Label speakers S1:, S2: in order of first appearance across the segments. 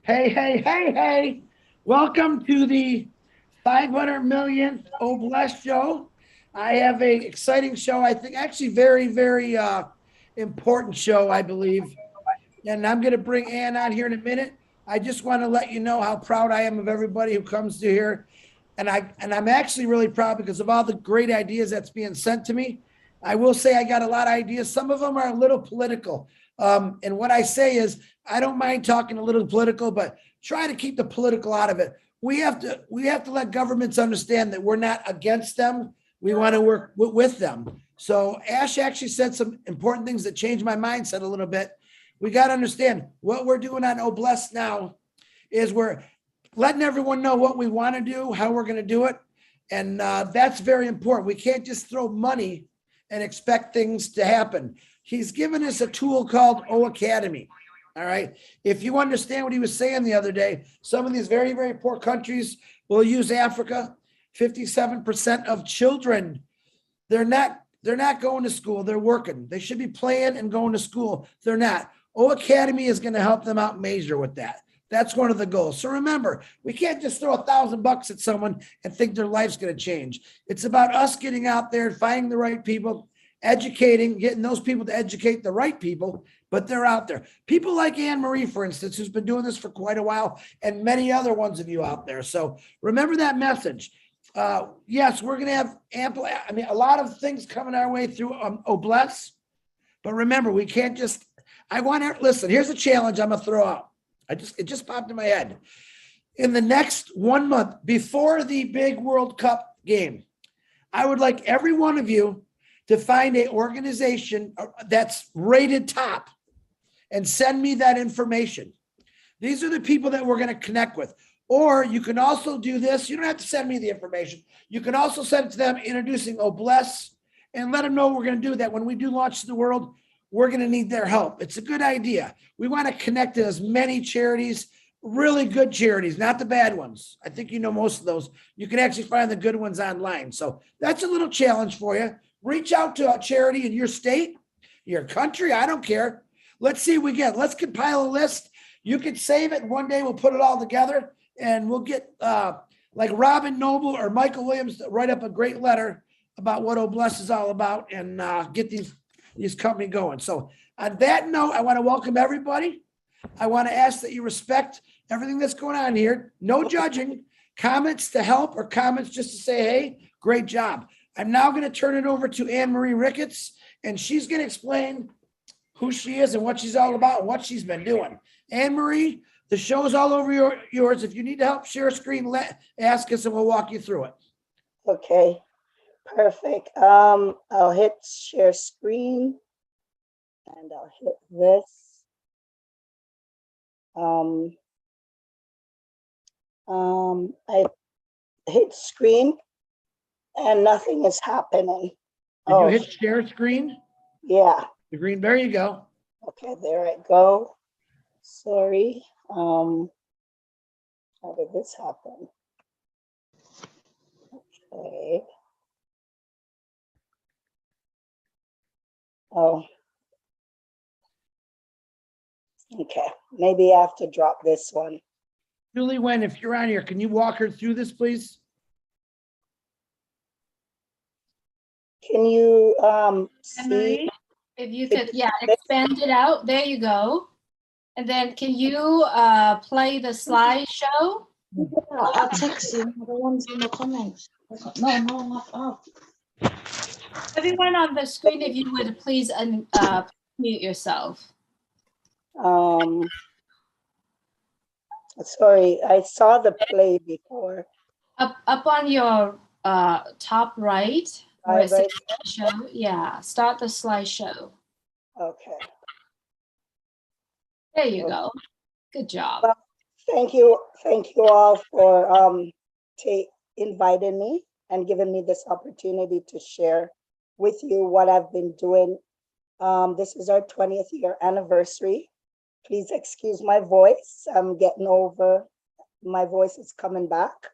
S1: Hey, hey, hey, hey. Welcome to the 500 millionth Oblast show. I have a exciting show. I think actually very important show, I believe. And I'm going to bring Ann on here in a minute. I just want to let you know how proud I am of everybody who comes to here. And I'm actually really proud because of all the great ideas that's being sent to me. I will say I got a lot of ideas. Some of them are a little political. And what I say is I don't mind talking a little political, but try to keep the political out of it. We have to let governments understand that we're not against them. We want to work with them. So Ash actually said some important things that changed my mindset a little bit. We got to understand what we're doing on Oblast now is we're letting everyone know what we want to do, how we're going to do it. And that's very important. We can't just throw money and expect things to happen. He's given us a tool called O Academy. All right. If you understand what he was saying the other day, some of these very poor countries will use Africa. 57% of children, they're not going to school. They're working. They should be playing and going to school. They're not. O Academy is going to help them out major with that. That's one of the goals. So remember, we can't just throw $1,000 at someone and think their life's going to change. It's about us getting out there, finding the right people, educating, getting those people to educate the right people, but they're out there. People like Anne Marie, for instance, who's been doing this for quite a while, and many other ones of you out there. So remember that message. Yes, we're going to have a lot of things coming our way through Obless, but remember, we can't just, I want to, listen, here's a challenge I'm going to throw out. It just popped in my head. In the next 1 month before the big World Cup game, I would like every one of you to find a organization that's rated top and send me that information. These are the people that we're going to connect with. Or you can also do this. You don't have to send me the information. You can also send it to them introducing Obless and let them know we're going to do that. When we do launch to the world, we're going to need their help. It's a good idea. We want to connect to as many charities, really good charities, not the bad ones. I think you know most of those. You can actually find the good ones online. So that's a little challenge for you. Reach out to a charity in your state, your country. I don't care. Let's see what we get. Let's compile a list. You can save it. One day we'll put it all together and we'll get like Robin Noble or Michael Williams to write up a great letter about what Obless is all about and get these company going. So on that note, I want to welcome everybody. I want to ask that you respect everything that's going on here. No judging, comments to help or comments just to say, hey, great job. I'm now going to turn it over to Anne Marie Ricketts, and she's going to explain who she is and what she's all about and what she's been doing. Anne Marie, the show is all over yours. If you need to help share a screen, ask us and we'll walk you through it.
S2: Okay, perfect. I'll hit share screen and I'll hit this. I hit screen and nothing is happening.
S1: Did you hit share screen?
S2: Yeah.
S1: The green, there you go.
S2: Okay, there I go. Sorry. How did this happen? Okay. Oh. Okay, maybe I have to drop this one.
S1: Julie Wen, if you're on here, can you walk her through this, please?
S2: Can you see?
S3: If you could, yeah, expand it out. There you go. And then can you play the slideshow?
S4: I'll text you the ones in the comments. No, not up.
S3: Everyone on the screen, if you would please mute yourself.
S2: Sorry, I saw the play before.
S3: Up on your top right, where it says slideshow. Yeah, start the slideshow.
S2: Okay.
S3: There you go. Good job.
S2: Well, thank you all for inviting me and giving me this opportunity to share with you what I've been doing. This is our 20th year anniversary. Please excuse my voice. I'm getting over, my voice is coming back.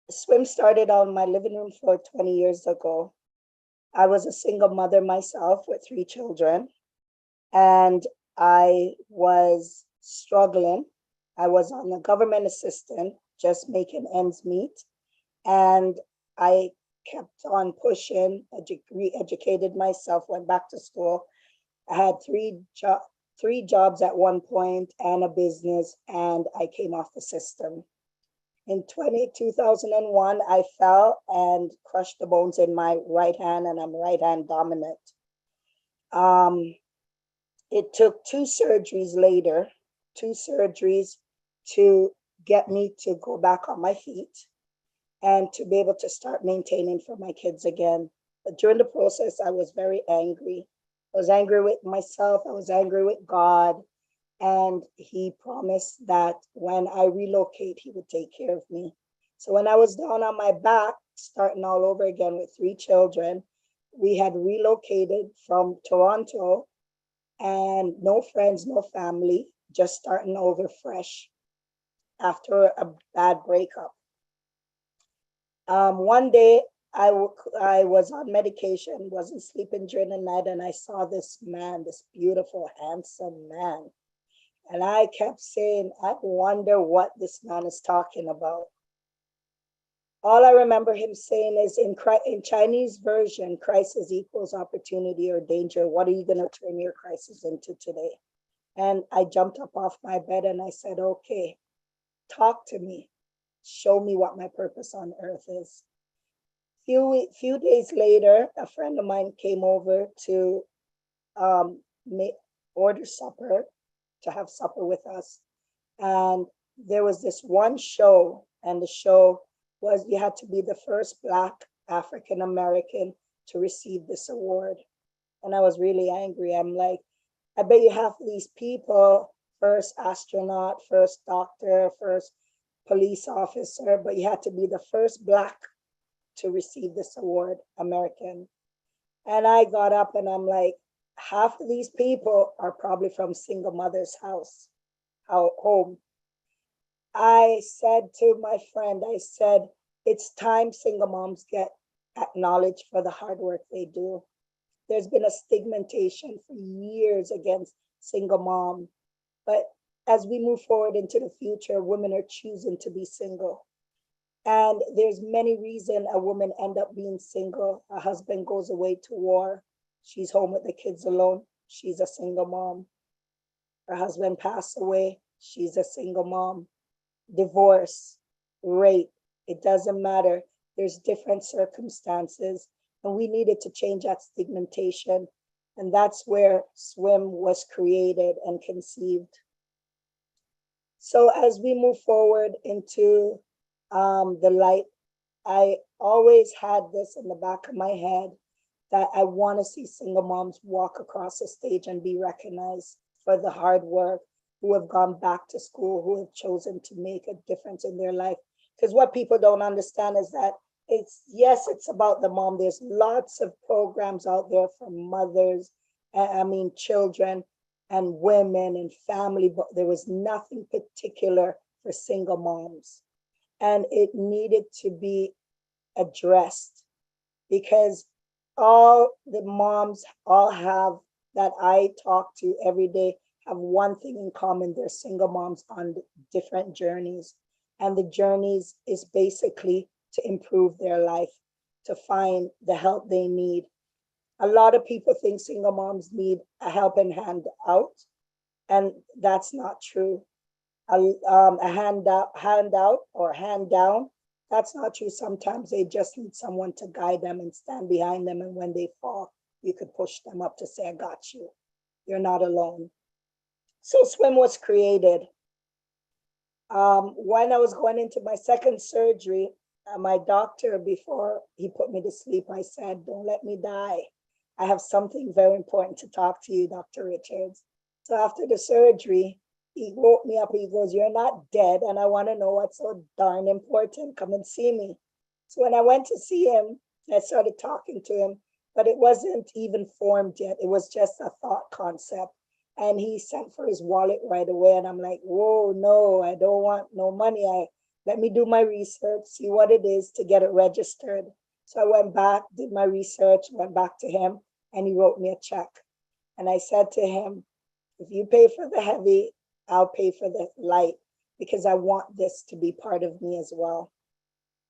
S2: Swim started on my living room floor 20 years ago. I was a single mother myself with 3 children. And I was struggling. I was on a government assistant, just making ends meet. And I kept on pushing, re-educated myself, went back to school. I had three jobs at one point and a business, and I came off the system. In 2001, I fell and crushed the bones in my right hand, and I'm right hand dominant. It took two surgeries later, to get me to go back on my feet and to be able to start maintaining for my kids again. But during the process, I was very angry. I was angry with myself. I was angry with God. And he promised that when I relocate, he would take care of me. So when I was down on my back, starting all over again with three children, we had relocated from Toronto, and no friends, no family, just starting over fresh after a bad breakup. One day I was on medication, wasn't sleeping during the night, and I saw this man, this beautiful, handsome man. And I kept saying, I wonder what this man is talking about. All I remember him saying is, in Chinese version, crisis equals opportunity or danger. What are you going to turn your crisis into today? And I jumped up off my bed and I said, okay, talk to me. Show me what my purpose on earth is. Few days later, a friend of mine came over to order supper, to have supper with us. And there was this one show, and the show was you had to be the first Black African American to receive this award. And I was really angry. I'm like, I bet you half of these people, first astronaut, first doctor, first police officer, but you had to be the first Black to receive this award, American. And I got up and I'm like, half of these people are probably from single mother's home. I said to my friend, I said, it's time single moms get acknowledged for the hard work they do. There's been a stigmatization for years against single mom. But as we move forward into the future, women are choosing to be single. And there's many reasons a woman end up being single. Her husband goes away to war. She's home with the kids alone. She's a single mom. Her husband passed away. She's a single mom. Divorce, rape, it doesn't matter. There's different circumstances, and we needed to change that stigmatization. And that's where SWIM was created and conceived. So as we move forward into the light, I always had this in the back of my head that I want to see single moms walk across the stage and be recognized for the hard work, who have gone back to school, who have chosen to make a difference in their life. Because what people don't understand is that it's about the mom. There's lots of programs out there for mothers, children and women and family, but there was nothing particular for single moms. And it needed to be addressed, because all the moms all have that I talk to every day have one thing in common. They're single moms on different journeys. And the journeys is basically to improve their life, to find the help they need. A lot of people think single moms need a helping hand out, and that's not true. A handout or hand down, that's not true. Sometimes they just need someone to guide them and stand behind them. And when they fall, you could push them up to say, I got you. You're not alone. So SWIM was created. When I was going into my second surgery, my doctor, before he put me to sleep, I said, don't let me die. I have something very important to talk to you, Dr. Richards. So after the surgery, he woke me up. He goes, you're not dead, and I want to know what's so darn important. Come and see me. So when I went to see him, I started talking to him, but it wasn't even formed yet. It was just a thought concept. And he sent for his wallet right away. And I'm like, whoa, no, I don't want no money. Let me do my research, see what it is to get it registered. So I went back, did my research, went back to him, and he wrote me a check. And I said to him, If you pay for the heavy, I'll pay for the light, because I want this to be part of me as well.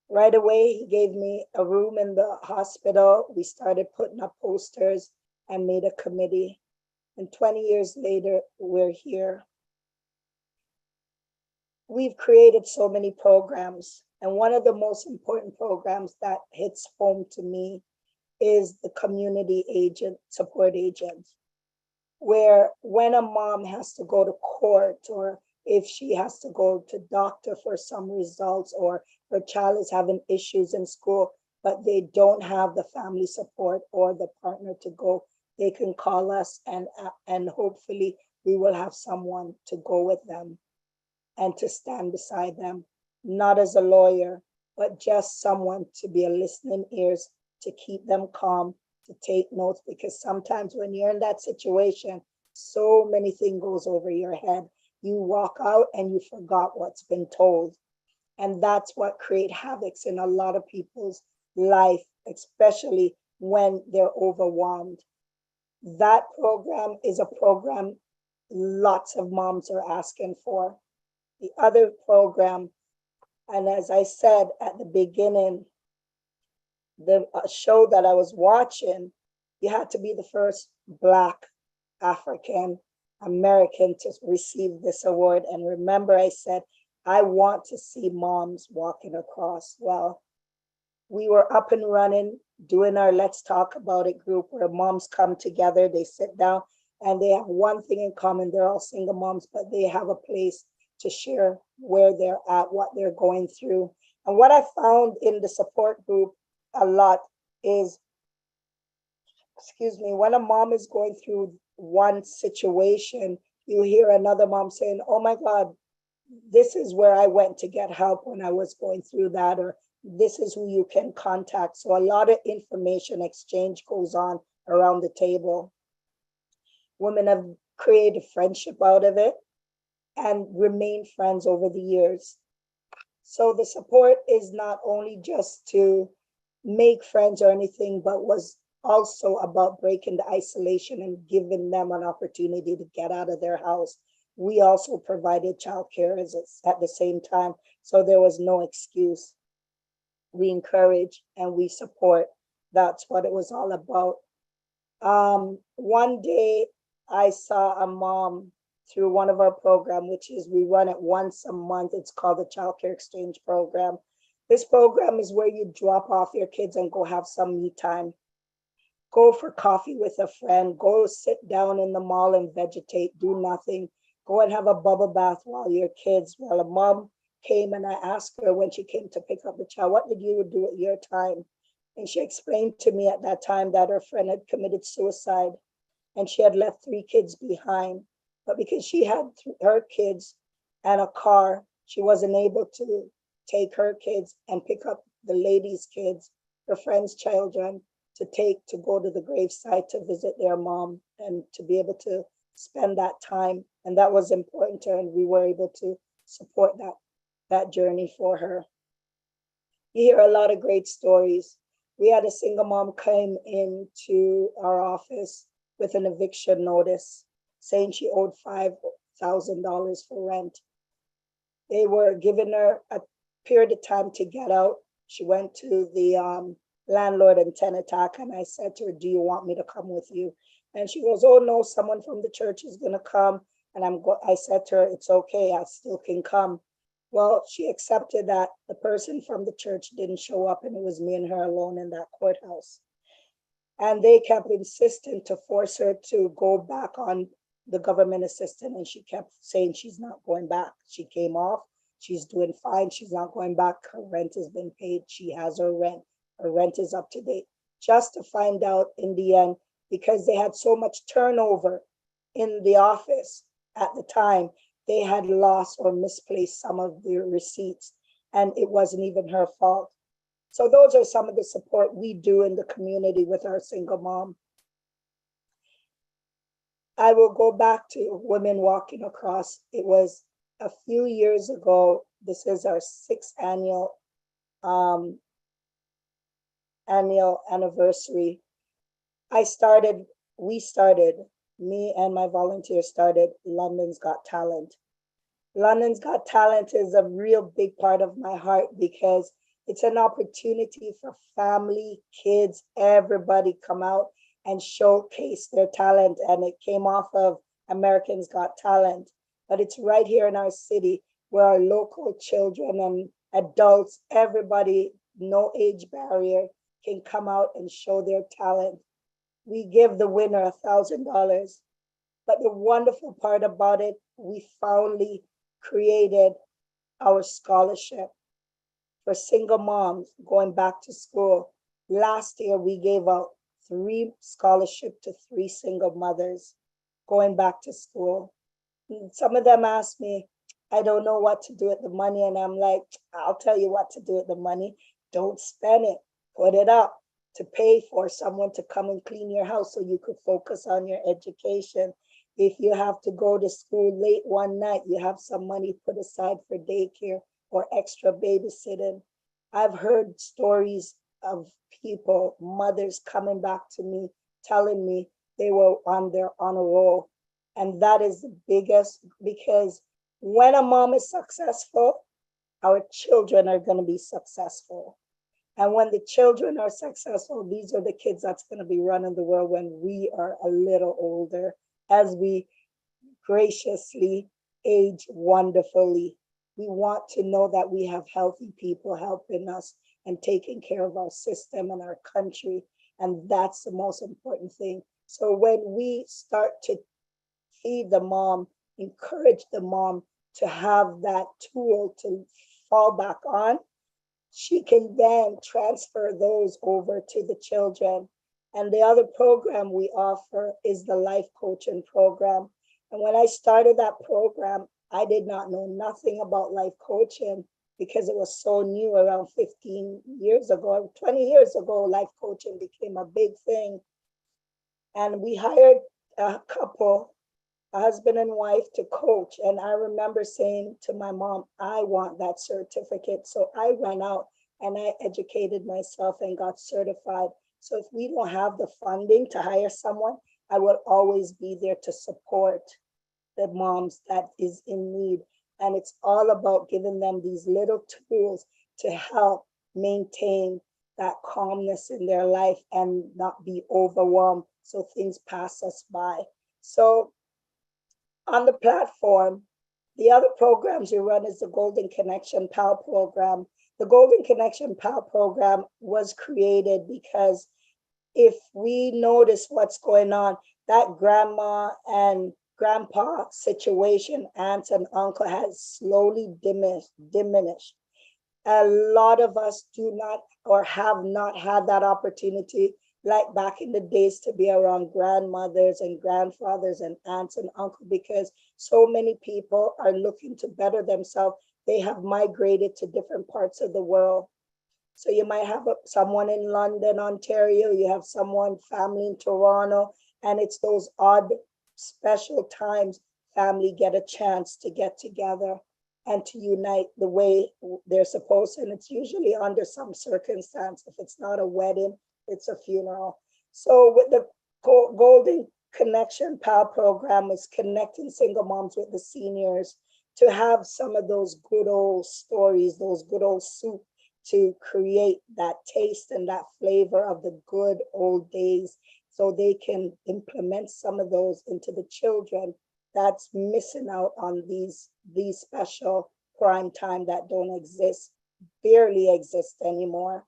S2: Right away, he gave me a room in the hospital. We started putting up posters and made a committee. And 20 years later, we're here. We've created so many programs. And one of the most important programs that hits home to me is the community agent, support agent, where when a mom has to go to court, or if she has to go to doctor for some results, or her child is having issues in school, but they don't have the family support or the partner to go, they can call us, and hopefully we will have someone to go with them and to stand beside them, not as a lawyer, but just someone to be a listening ears, to keep them calm, to take notes, because sometimes when you're in that situation, so many things goes over your head. You walk out and you forgot what's been told. And that's what create havocs in a lot of people's life, especially when they're overwhelmed. That program is a program lots of moms are asking for. The other program, and as I said at the beginning, the show that I was watching, you had to be the first Black African American to receive this award. And remember, I said, I want to see moms walking across. Well, we were up and running, doing our Let's Talk About It group, where moms come together, they sit down, and they have one thing in common. They're all single moms, but they have a place to share where they're at, what they're going through. And what I found in the support group a lot is, when a mom is going through one situation, you hear another mom saying, oh my God, this is where I went to get help when I was going through that, or this is who you can contact. So a lot of information exchange goes on around the table. Women have created friendship out of it and remained friends over the years. So the support is not only just to make friends or anything, but was also about breaking the isolation and giving them an opportunity to get out of their house. We also provided childcare at the same time, so there was no excuse. We encourage and we support. That's what it was all about. One day I saw a mom through one of our programs, which is, we run it once a month. It's called the Childcare Exchange Program. This program is where you drop off your kids and go have some me time. Go for coffee with a friend, go sit down in the mall and vegetate, do nothing. Go and have a bubble bath while your kids, well, a mom came and I asked her when she came to pick up the child, what did you do at your time? And she explained to me at that time that her friend had committed suicide and she had left 3 kids behind. But because she had her kids and a car, she wasn't able to take her kids and pick up the lady's kids, her friend's children, to go to the gravesite to visit their mom and to be able to spend that time. And that was important to her, and we were able to support that journey for her. You hear a lot of great stories. We had a single mom came into our office with an eviction notice saying she owed $5,000 for rent. They were giving her a period of time to get out. She went to the landlord and tenant attack, and I said to her, do you want me to come with you? And she goes, oh no, someone from the church is gonna come. And I said to her, it's okay, I still can come. Well, she accepted that. The person from the church didn't show up, and it was me and her alone in that courthouse. And they kept insisting to force her to go back on the government assistance, and she kept saying she's not going back. She came off, she's doing fine, she's not going back, her rent has been paid, she has her rent is up to date. Just to find out in the end, because they had so much turnover in the office at the time, they had lost or misplaced some of their receipts, and it wasn't even her fault. So those are some of the support we do in the community with our single mom. I will go back to Women Walking Across. It was a few years ago. This is our 6th annual anniversary. We started me and my volunteers started London's Got Talent. London's Got Talent is a real big part of my heart because it's an opportunity for family, kids, everybody come out and showcase their talent. And it came off of Americans Got Talent, but it's right here in our city where our local children and adults, everybody, no age barrier, can come out and show their talent. We give the winner $1,000. But the wonderful part about it, we finally created our scholarship for single moms going back to school. Last year, we gave out 3 scholarships to 3 single mothers going back to school. And some of them asked me, I don't know what to do with the money. And I'm like, I'll tell you what to do with the money. Don't spend it, put it up to pay for someone to come and clean your house so you could focus on your education. If you have to go to school late one night, you have some money put aside for daycare or extra babysitting. I've heard stories of people, mothers coming back to me, telling me they were on their honor roll. And that is the biggest, because when a mom is successful, our children are going to be successful. And when the children are successful, these are the kids that's going to be running the world when we are a little older, as we graciously age wonderfully. We want to know that we have healthy people helping us and taking care of our system and our country. And that's the most important thing. So when we start to feed the mom, encourage the mom to have that tool to fall back on, she can then transfer those over to the children. And the other program we offer is the life coaching program. And when I started that program, I did not know nothing about life coaching because it was so new around 15 years ago, 20 years ago, life coaching became a big thing. And we hired a couple, a husband and wife, to coach. And I remember saying to my mom, I want that certificate. So I went out and I educated myself and got certified. So if we don't have the funding to hire someone, I will always be there to support the moms that is in need. And it's all about giving them these little tools to help maintain that calmness in their life and not be overwhelmed so things pass us by. So on the platform, the other programs we run is the Golden Connection PAL program. The Golden Connection PAL program was created because if we notice what's going on, that grandma and grandpa situation, aunts and uncle, has slowly diminished. A lot of us do not or have not had that opportunity like back in the days to be around grandmothers and grandfathers and aunts and uncles, because so many people are looking to better themselves. They have migrated to different parts of the world. So you might have someone in London, Ontario, you have someone, family in Toronto, and it's those odd, special times family get a chance to get together and to unite the way they're supposed to. And it's usually under some circumstance. If it's not a wedding, it's a funeral. So with the Golden Connection PAL program is connecting single moms with the seniors to have some of those good old stories, those good old soup, to create that taste and that flavor of the good old days, so they can implement some of those into the children that's missing out on these special prime time that don't exist, barely exist anymore.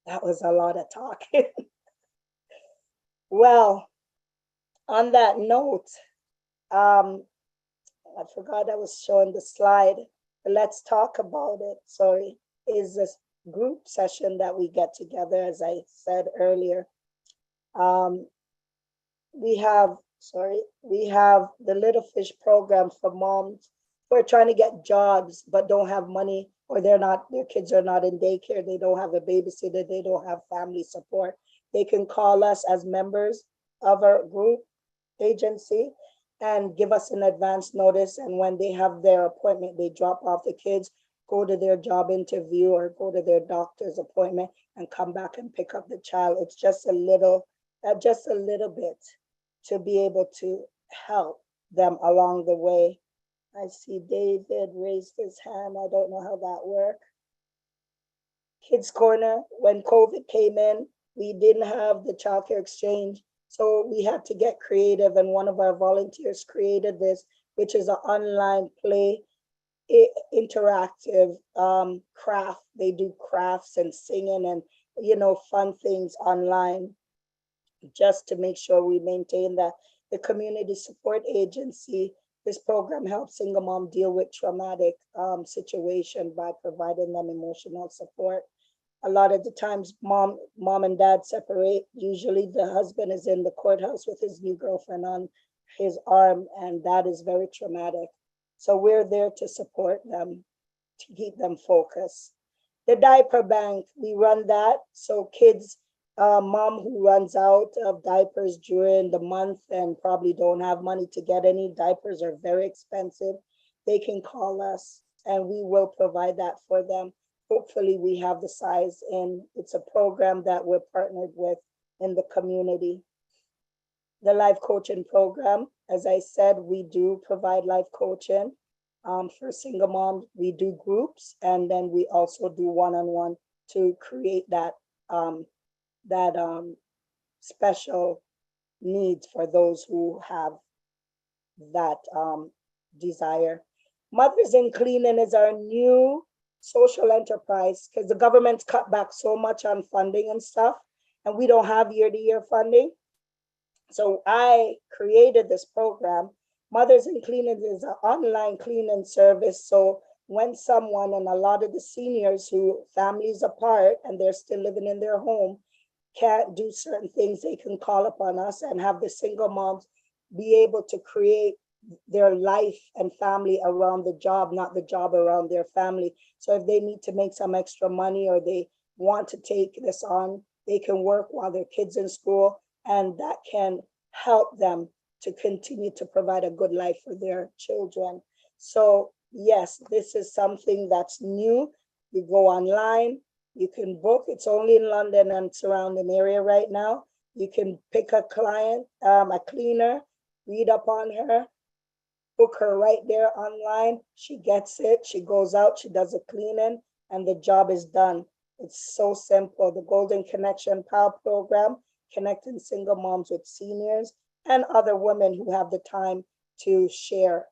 S2: That was a lot of talking. Well, on that note, I forgot I was showing the slide. Let's talk about it. Sorry, is this group session that we get together, as I said earlier. We have the Little Fish program for moms who are trying to get jobs but don't have money, or their kids are not in daycare, they don't have a babysitter, they don't have family support. They can call us as members of our group agency and give us an advance notice. And when they have their appointment, they drop off the kids, go to their job interview or go to their doctor's appointment and come back and pick up the child. It's just a little bit to be able to help them along the way. I see David raised his hand. I don't know how that worked. Kids Corner, when COVID came in, we didn't have the childcare exchange. So we had to get creative, and one of our volunteers created this, which is an online play, interactive craft. They do crafts and singing and, you know, fun things online, just to make sure we maintain that. The Community Support Agency, this program helps single mom deal with traumatic situation by providing them emotional support. A lot of the times mom and dad separate. Usually the husband is in the courthouse with his new girlfriend on his arm, and that is very traumatic. So we're there to support them, to keep them focused. The diaper bank, we run that. So kids, mom who runs out of diapers during the month and probably don't have money to get any, diapers are very expensive, they can call us and we will provide that for them. Hopefully we have the size, and it's a program that we're partnered with in the community. The life coaching program, as I said, we do provide life coaching for single moms. We do groups, and then we also do one-on-one to create that special needs for those who have that desire. Mothers in Cleaning is our new social enterprise, because the government's cut back so much on funding and stuff, and we don't have year-to-year funding. So I created this program. Mothers in Cleaning is an online cleaning service. So when someone, and a lot of the seniors who families apart and they're still living in their home, can't do certain things, they can call upon us and have the single moms be able to create their life and family around the job, not the job around their family. So if they need to make some extra money or they want to take this on, they can work while their kids in school, and that can help them to continue to provide a good life for their children. So yes, this is something that's new. You go online, you can book. It's only in London and surrounding area right now. You can pick a client, a cleaner, read up on her, book her right there online. She gets it, she goes out, she does a cleaning, and the job is done. It's so simple. The Golden Connection PAL program, connecting single moms with seniors and other women who have the time to share.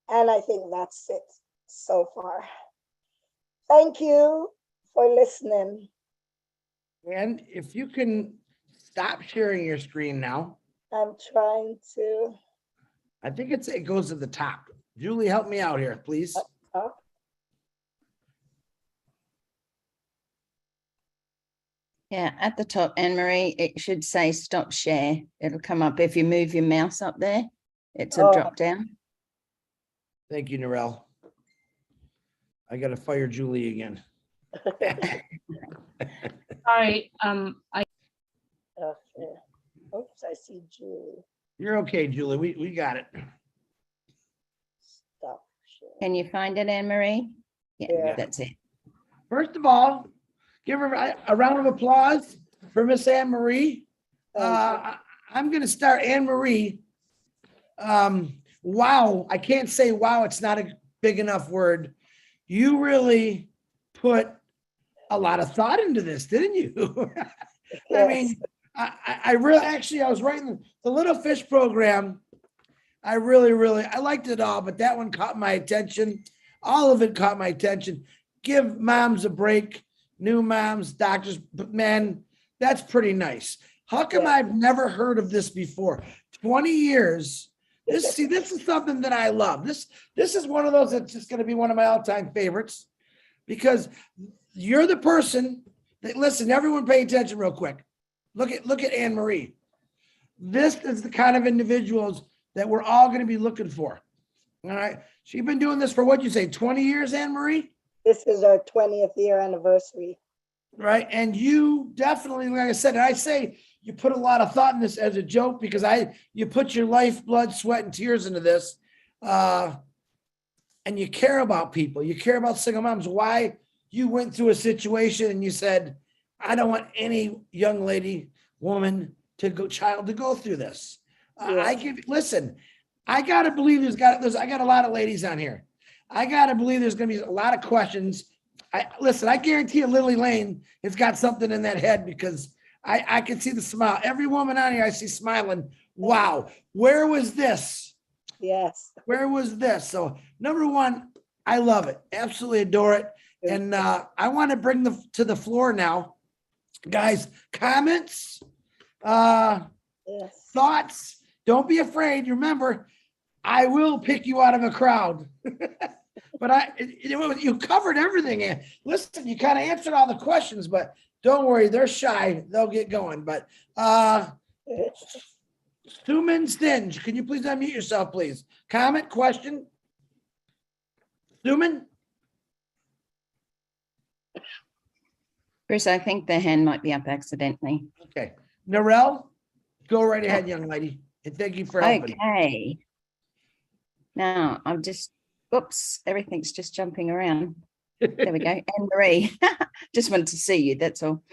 S2: And I think that's it so far. Thank you for listening.
S1: And if you can stop sharing your screen now.
S2: I'm trying to.
S1: I think it goes to the top. Julie, help me out here, please.
S4: Yeah, at the top, Anne Marie, it should say stop share. It'll come up if you move your mouse up there. It's a drop down.
S1: Thank you, Narelle. I got to fire Julie again.
S3: Sorry,
S2: Okay. Oops, I see Julie.
S1: You're okay, Julie. We got it.
S2: Stop sharing.
S4: Can you find it, Anne Marie?
S2: Yeah.
S4: That's it.
S1: First of all, give her a round of applause for Miss Anne Marie. I'm going to start Anne Marie. Wow. I can't say wow. It's not a big enough word. You really put a lot of thought into this, didn't you?
S2: Yes.
S1: I mean, I really, actually, I was writing the Little Fish program. I liked it all, but that one caught my attention. All of it caught my attention. Give moms a break, new moms, doctors, but man, that's pretty nice. How come I've never heard of this before? 20 years. This is something that I love. This is one of those that's just going to be one of my all-time favorites, because you're the person that, listen, everyone pay attention real quick. Look at Anne Marie. This is the kind of individuals that we're all going to be looking for. All right. She's been doing this for, what'd you say, 20 years, Anne Marie?
S2: This is our 20th year anniversary.
S1: Right. And you definitely, like I said, and I say you put a lot of thought in this as a joke, because you put your life, blood, sweat, and tears into this. and you care about people, you care about single moms, why you went through a situation and you said, I don't want any young lady, woman child to go through this. Listen, I got to believe I got a lot of ladies on here. I got to believe there's going to be a lot of questions. I guarantee you Lily Lane has got something in that head because I can see the smile. Every woman on here I see smiling. Wow. Where was this?
S2: Yes.
S1: Where was this? So number one, I love it. Absolutely adore it. And I want to bring to the floor now, guys, comments, thoughts. Don't be afraid. Remember, I will pick you out of a crowd. But you covered everything. Listen, you kind of answered all the questions, but don't worry, they're shy. They'll get going. But Suman Stinge, can you please unmute yourself, please? Comment, question? Suman?
S4: Chris, I think the hand might be up accidentally.
S1: Okay. Narelle, go right ahead, young lady. And thank you for helping.
S4: Okay. Now I'm just, oops, everything's just jumping around. There we go. Anne Marie, just wanted to see you. That's all.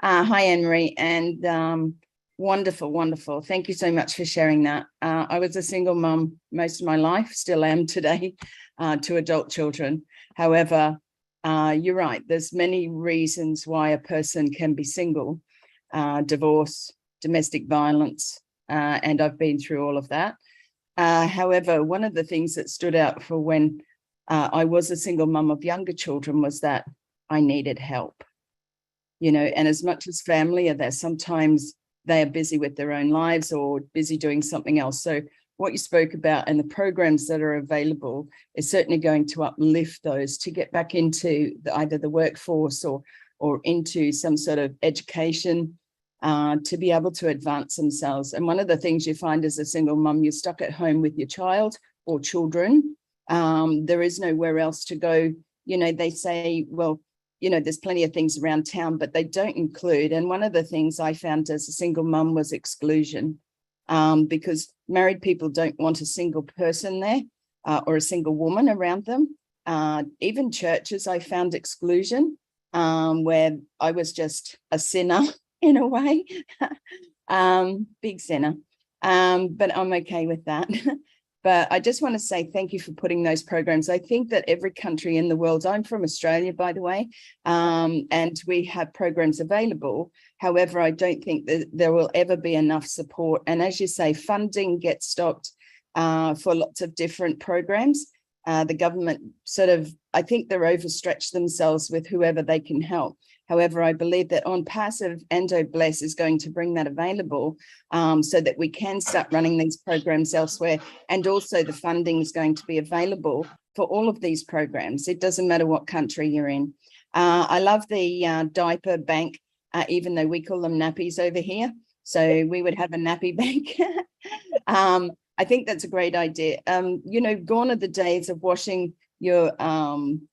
S4: Hi, Anne Marie, and wonderful, wonderful. Thank you so much for sharing that. I was a single mum most of my life, still am today, to adult children. However, you're right. There's many reasons why a person can be single, divorce, domestic violence, and I've been through all of that. However, one of the things that stood out for when I was a single mum of younger children was that I needed help, and as much as family are there, sometimes they are busy with their own lives or busy doing something else. So what you spoke about and the programs that are available is certainly going to uplift those to get back into either the workforce or into some sort of education to be able to advance themselves. And one of the things you find as a single mum, you're stuck at home with your child or children. There is nowhere else to go. They say, well, there's plenty of things around town, but they don't include. And one of the things I found as a single mum was exclusion, because married people don't want a single person there or a single woman around them. Even churches, I found exclusion, where I was just a sinner in a way, big sinner, but I'm okay with that. But I just want to say thank you for putting those programs. I think that every country in the world, I'm from Australia, by the way, and we have programs available. However, I don't think that there will ever be enough support. And as you say, funding gets stopped for lots of different programs. The government I think they're overstretched themselves with whoever they can help. However, I believe that On Passive, Endo Bless is going to bring that available so that we can start running these programs elsewhere. And also the funding is going to be available for all of these programs. It doesn't matter what country you're in. I love the diaper bank, even though we call them nappies over here. So we would have a nappy bank. I think that's a great idea. Gone are the days of washing your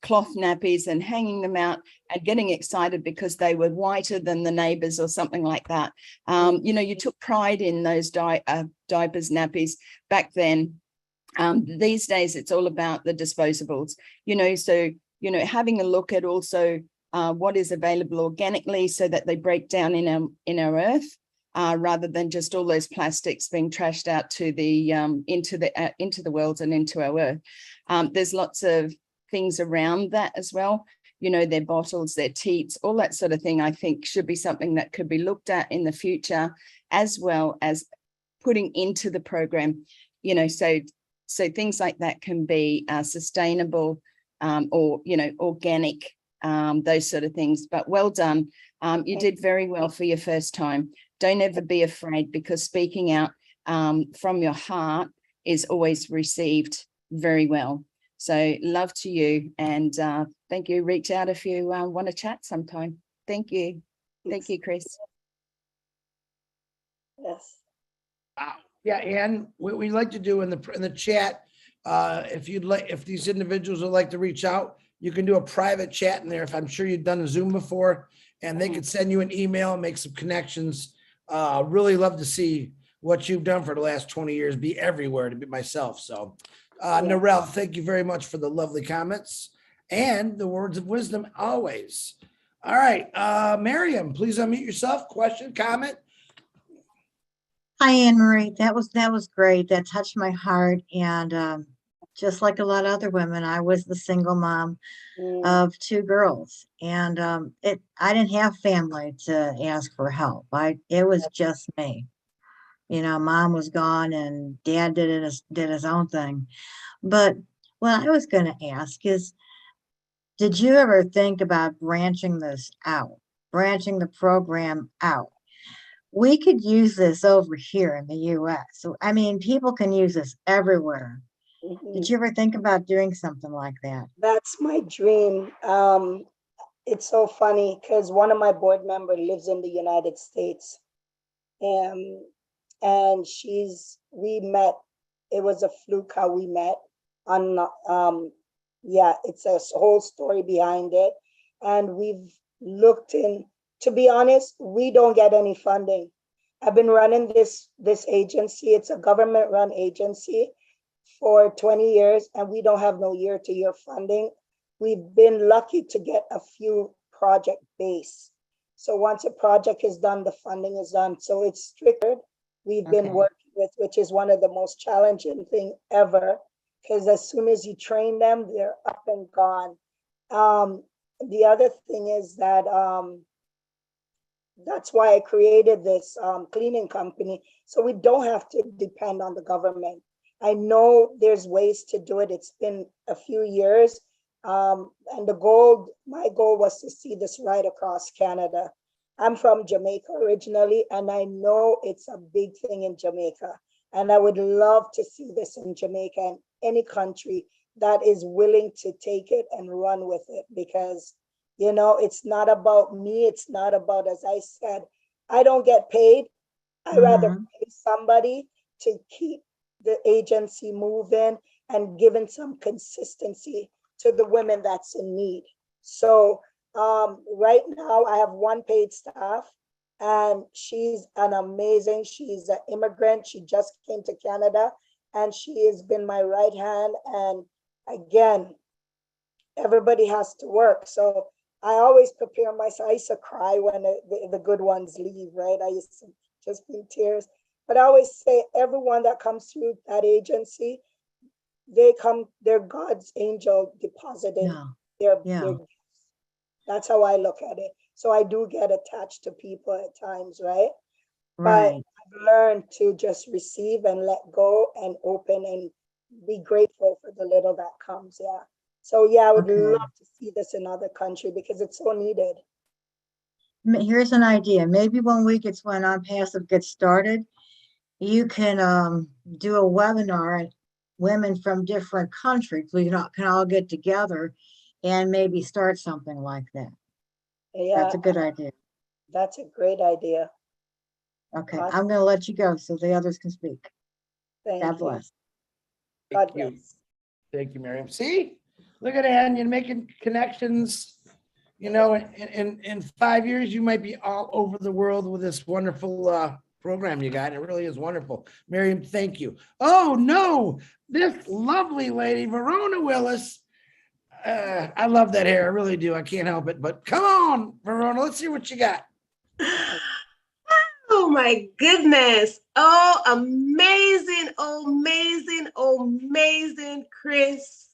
S4: cloth nappies and hanging them out and getting excited because they were whiter than the neighbors or something like that. You took pride in those diapers, nappies back then. These days, it's all about the disposables, so, having a look at also what is available organically so that they break down in our earth. Rather than just all those plastics being trashed out to the into the world and into our earth. There's lots of things around that as well. Their bottles, their teats, all that sort of thing, I think should be something that could be looked at in the future, as well as putting into the program, so things like that can be sustainable or, organic, those sort of things. But well done. You did very well for your first time. Don't ever be afraid, because speaking out from your heart is always received very well. So love to you, and thank you. Reach out if you want to chat sometime. Thank you. Thank you, Chris.
S2: Yes.
S1: Yeah, and what we like to do in the chat, if these individuals would like to reach out, you can do a private chat in there. If I'm sure you've done a Zoom before, and they could send you an email, make some connections. Really love to see what you've done for the last 20 years, be everywhere to be myself. So Narelle, thank you very much for the lovely comments and the words of wisdom always. All right, Miriam, please unmute yourself. Question, comment?
S5: Hi, Anne Marie. That was great. That touched my heart. And just like a lot of other women, I was the single mom of 2 girls, and I didn't have family to ask for help. It was just me. Mom was gone, and Dad did his own thing. But what I was going to ask is, did you ever think about branching the program out? We could use this over here in the US. So, I mean, people can use this everywhere. Did you ever think about doing something like that?
S2: That's my dream. It's so funny because one of my board members lives in the United States. And we met, it was a fluke how we met on, it's a whole story behind it. And we've looked in, to be honest, we don't get any funding. I've been running this agency. It's a government run agency for 20 years, and we don't have no year-to-year funding. We've been lucky to get a few project base. So once a project is done, the funding is done. So it's stricter. We've been working with, which is one of the most challenging thing ever, because as soon as you train them, they're up and gone. The other thing is that that's why I created this cleaning company, so we don't have to depend on the government. I know there's ways to do it. It's been a few years. And my goal was to see this right across Canada. I'm from Jamaica originally, and I know it's a big thing in Jamaica. And I would love to see this in Jamaica and any country that is willing to take it and run with it, because, it's not about me. It's not about, as I said, I don't get paid. I rather pay somebody to keep the agency moving and giving some consistency to the women that's in need. So right now I have 1 paid staff, and she's she's an immigrant. She just came to Canada, and she has been my right hand. And again, everybody has to work. So I always prepare myself. I used to cry when the good ones leave, right? I used to just be in tears. But I always say, everyone that comes through that agency, they're God's angel deposited their gifts. That's how I look at it. So I do get attached to people at times, right? But I've learned to just receive and let go and open and be grateful for the little that comes. Yeah. So I would love to see this in other countries because it's so needed.
S5: Here's an idea. Maybe when On Passive gets started, you can do a webinar, and women from different countries, we can all get together and maybe start something like that.
S2: Yeah,
S5: that's a good idea.
S2: That's a great idea.
S5: Okay,
S2: Awesome.
S5: I'm going to let you go so the others can speak. God bless.
S2: God bless.
S1: Thank you, Miriam. See, look at Ann, you're making connections. In 5 years, you might be all over the world with this wonderful program you got. It really is wonderful. Miriam, thank you. Oh, no, this lovely lady, Verona Willis. I love that hair. I really do. I can't help it. But come on, Verona, let's see what you got.
S6: Oh my goodness. Oh, amazing, amazing, amazing, Chris.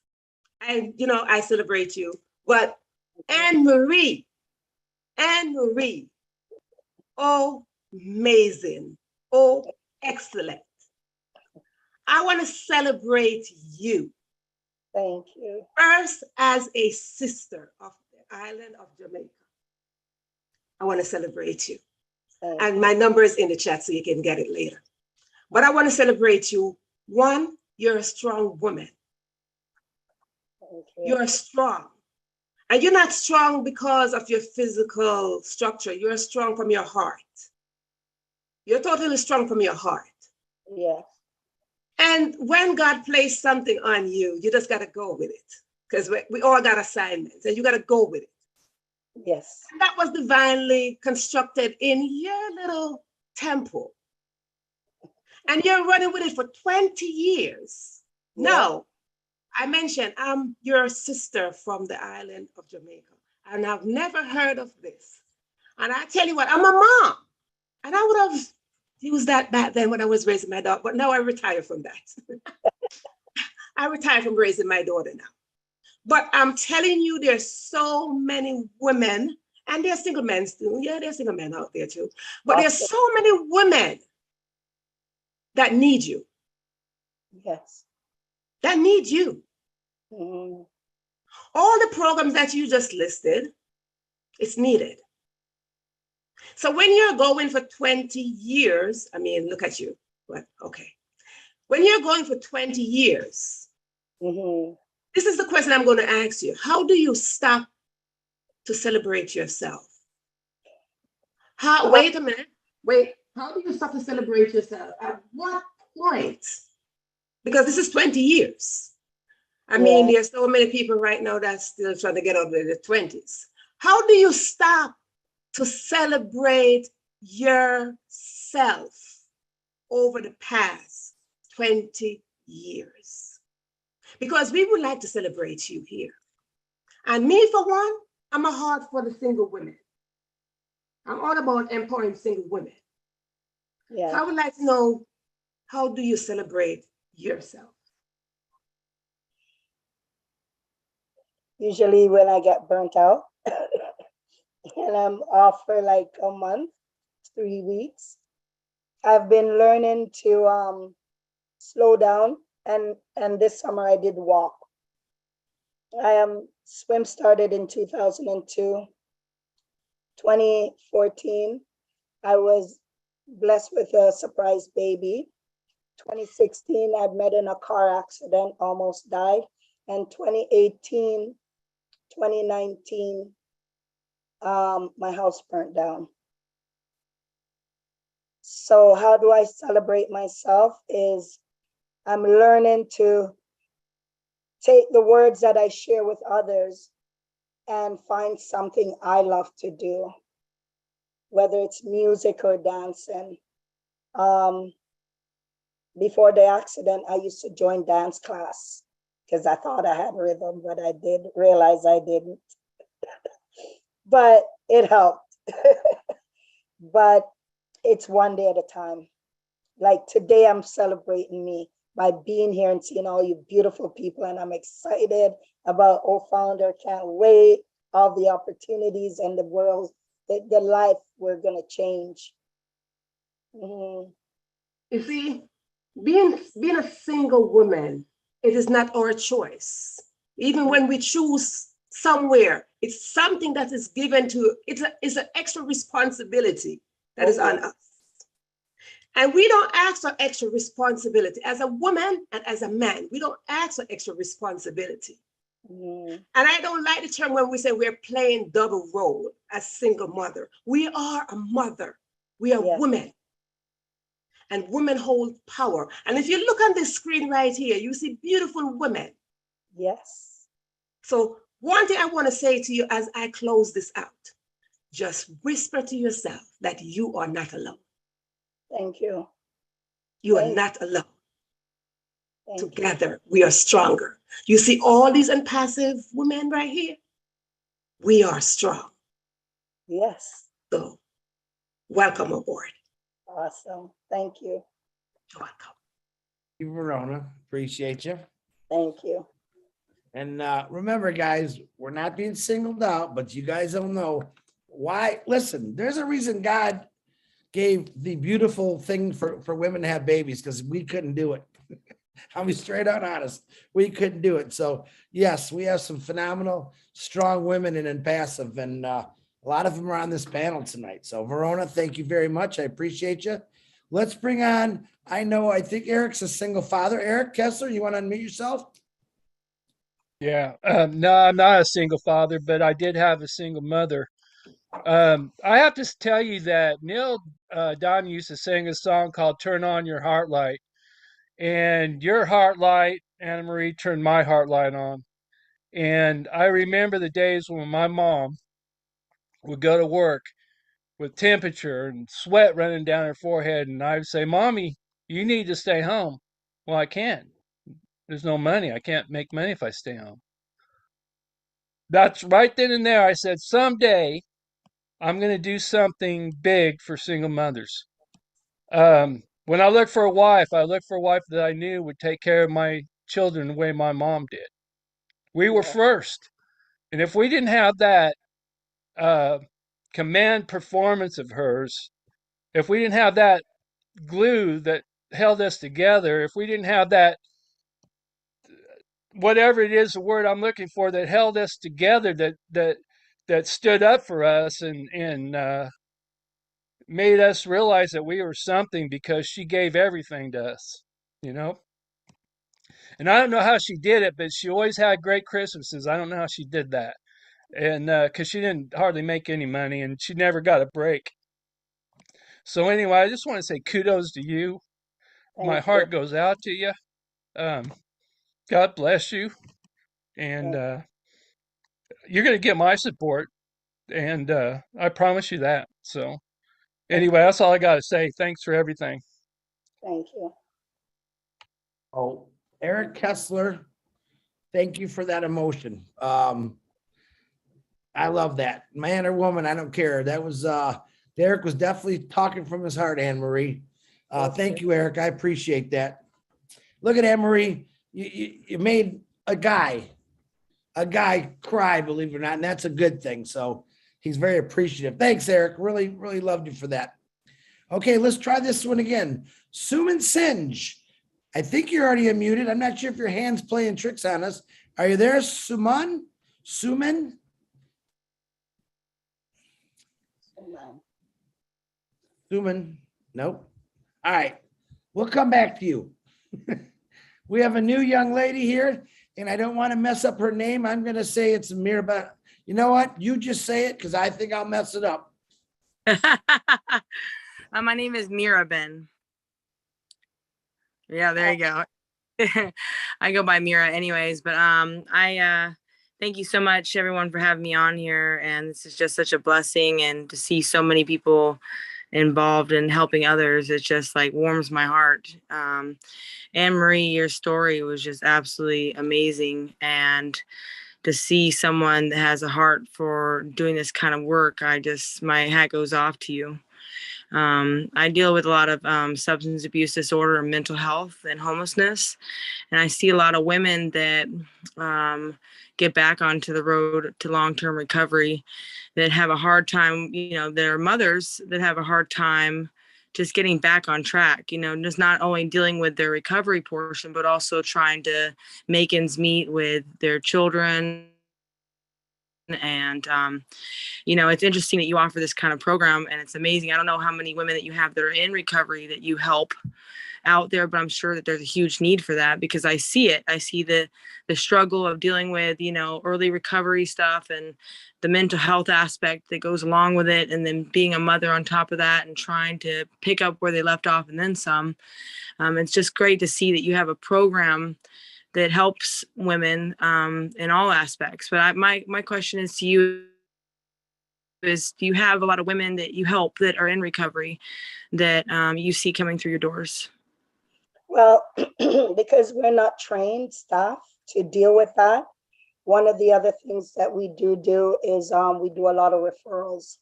S6: I celebrate you. But Anne Marie, oh, amazing, oh, excellent. I want to celebrate you.
S2: Thank you.
S6: First, as a sister of the island of Jamaica, I want to celebrate you. And my number is in the chat so you can get it later. But I want to celebrate you. One, you're a strong woman. You're strong. And you're not strong because of your physical structure. You're strong from your heart. You're totally strong from your heart.
S2: Yes.
S6: And when God placed something on you, you just got to go with it. Because we all got assignments and you got to go with it.
S2: Yes.
S6: And that was divinely constructed in your little temple. And you're running with it for 20 years. Yeah. Now, I mentioned I'm your sister from the island of Jamaica, and I've never heard of this. And I tell you what, I'm a mom, and I would have used that back then when I was raising my daughter, but now I retire from that. I retired from raising my daughter now. But I'm telling you, there's so many women, and there's single men too. Yeah, there's single men out there too. But there's so many women that need you,
S2: Yes.
S6: that need you.
S2: Mm,
S6: All the programs that you just listed, it's needed. So when you're going for 20 years, I mean, look at you. But okay. When you're going for 20 years,
S2: mhm.
S6: this is the question I'm going to ask you. How do you stop to celebrate yourself? Wait a minute. Wait. How do you stop to celebrate yourself? At what point? Because this is 20 years. I mean,
S2: Yeah.
S6: there's so many people right now that's still trying to get out of their 20s. How do you stop to celebrate yourself over the past 20 years? Because we would like to celebrate you here. And me, for one, I'm a heart for the single women. I'm all about empowering single women.
S2: Yeah.
S6: So I would like to know, how do you celebrate yourself?
S2: Usually when I get burnt out and I'm off for like a month, 3 weeks, I've been learning to slow down, and this summer I did walk. Swim started in 2002. 2014, I was blessed with a surprise baby. 2016, I met in a car accident, almost died. And 2018, 2019, my house burnt down. So how do I celebrate myself is I'm learning to take the words that I share with others and find something I love to do, whether it's music or dancing. Before the accident, I used to join dance class because I thought I had rhythm, but I did realize I didn't. But it helped. But it's one day at a time. Like today, I'm celebrating me by being here and seeing all you beautiful people, and I'm excited about O Founder. Can't wait all the opportunities and the world, the life we're gonna change. Mhm.
S6: You see, being a single woman, it is not our choice. Even when we choose somewhere, it's something that is given to, it's an extra responsibility that is on us. And we don't ask for extra responsibility. As a woman and as a man, we don't ask for extra responsibility.
S2: Mhm.
S6: And I don't like the term when we say we're playing double role as single mother. We are a mother. We are
S2: Yes.
S6: women. And women hold power. And if you look on this screen right here, you see beautiful women.
S2: Yes.
S6: So one thing I want to say to you as I close this out, just whisper to yourself that you are not alone.
S2: Thank you.
S6: You are
S2: Thank-
S6: not alone.
S2: Thank you.
S6: Together, we are stronger. You see all these impassive women right here? We are strong.
S2: Yes.
S6: So welcome aboard.
S2: Awesome. Thank you.
S6: You're welcome.
S1: You, Verona. Appreciate you.
S2: Thank you.
S1: And remember, guys, we're not being singled out, but you guys don't know why. Listen, there's a reason God gave the beautiful thing for women to have babies, because we couldn't do it. I'll be straight out honest. We couldn't do it. So yes, we have some phenomenal, strong women in Impassive, and a lot of them are on this panel tonight. So Verona, thank you very much. I appreciate you. Let's bring on, I think Eric's a single father. Eric Kessler, you want to unmute yourself?
S7: Yeah, no, I'm not a single father, but I did have a single mother. I have to tell you that Neil Don used to sing a song called "Turn On Your Heart Light," and your heart light, Anna Marie, turned my heart light on. And I remember the days when my mom would go to work with temperature and sweat running down her forehead, and I would say, "Mommy, you need to stay home." Well, I can't. There's no money. I can't make money if I stay home. That's right then and there. I said, someday I'm going to do something big for single mothers. When I look for a wife, I look for a wife that I knew would take care of my children the way my mom did. We were
S2: Yeah.
S7: first. And if we didn't have that uh, command performance of hers, if we didn't have that glue that held us together, if we didn't have that, whatever it is, the word I'm looking for, that held us together, that stood up for us and made us realize that we were something because she gave everything to us, you know? And I don't know how she did it, but she always had great Christmases. I don't know how she did that. And because she didn't hardly make any money and she never got a break. So, anyway, I just want to say kudos to you. My
S2: Thank you.
S7: heart goes out to you. Um, God bless you. And you're going to get my support. And I promise you that. So, anyway, that's all I got to say. Thanks for everything.
S2: Thank you.
S1: Oh, Eric Kessler, thank you for that emotion. I love that. Man or woman, I don't care. That was Derek was definitely talking from his heart, Anne Marie. Thank you, Eric. I appreciate that. Look at Anne Marie. You made a guy cry, believe it or not, and that's a good thing. So he's very appreciative. Thanks, Eric. Really, really loved you for that. Okay, let's try this one again. Suman Singe. I think you're already unmuted. I'm not sure if your hand's playing tricks on us. Are you there, Suman? Suman? Suman? Nope. All right. We'll come back to you. We have a new young lady here, and I don't want to mess up her name. I'm going to say it's Amira, but you know what? You just say it because I think I'll mess it up.
S8: My name is Mirabin. Yeah, there you go. I go by Mira anyways, but I thank you so much everyone for having me on here, and this is just such a blessing, and to see so many people involved in helping others, it just like warms my heart. Anne Marie, your story was just absolutely amazing, and to see someone that has a heart for doing this kind of work, my hat goes off to you. I deal with a lot of substance abuse disorder and mental health and homelessness. And I see a lot of women that get back onto the road to long-term recovery that have a hard time, there are mothers that have a hard time just getting back on track, just not only dealing with their recovery portion, but also trying to make ends meet with their children. And it's interesting that you offer this kind of program, and it's amazing. I don't know how many women that you have that are in recovery that you help out there, but I'm sure that there's a huge need for that, because I see it. I see the struggle of dealing with, early recovery stuff and the mental health aspect that goes along with it. And then being a mother on top of that and trying to pick up where they left off and then some. It's just great to see that you have a program that helps women in all aspects. But my question is to you is, do you have a lot of women that you help that are in recovery that you see coming through your doors?
S2: Well, because we're not trained staff to deal with that, one of the other things that we do is we do a lot of referrals,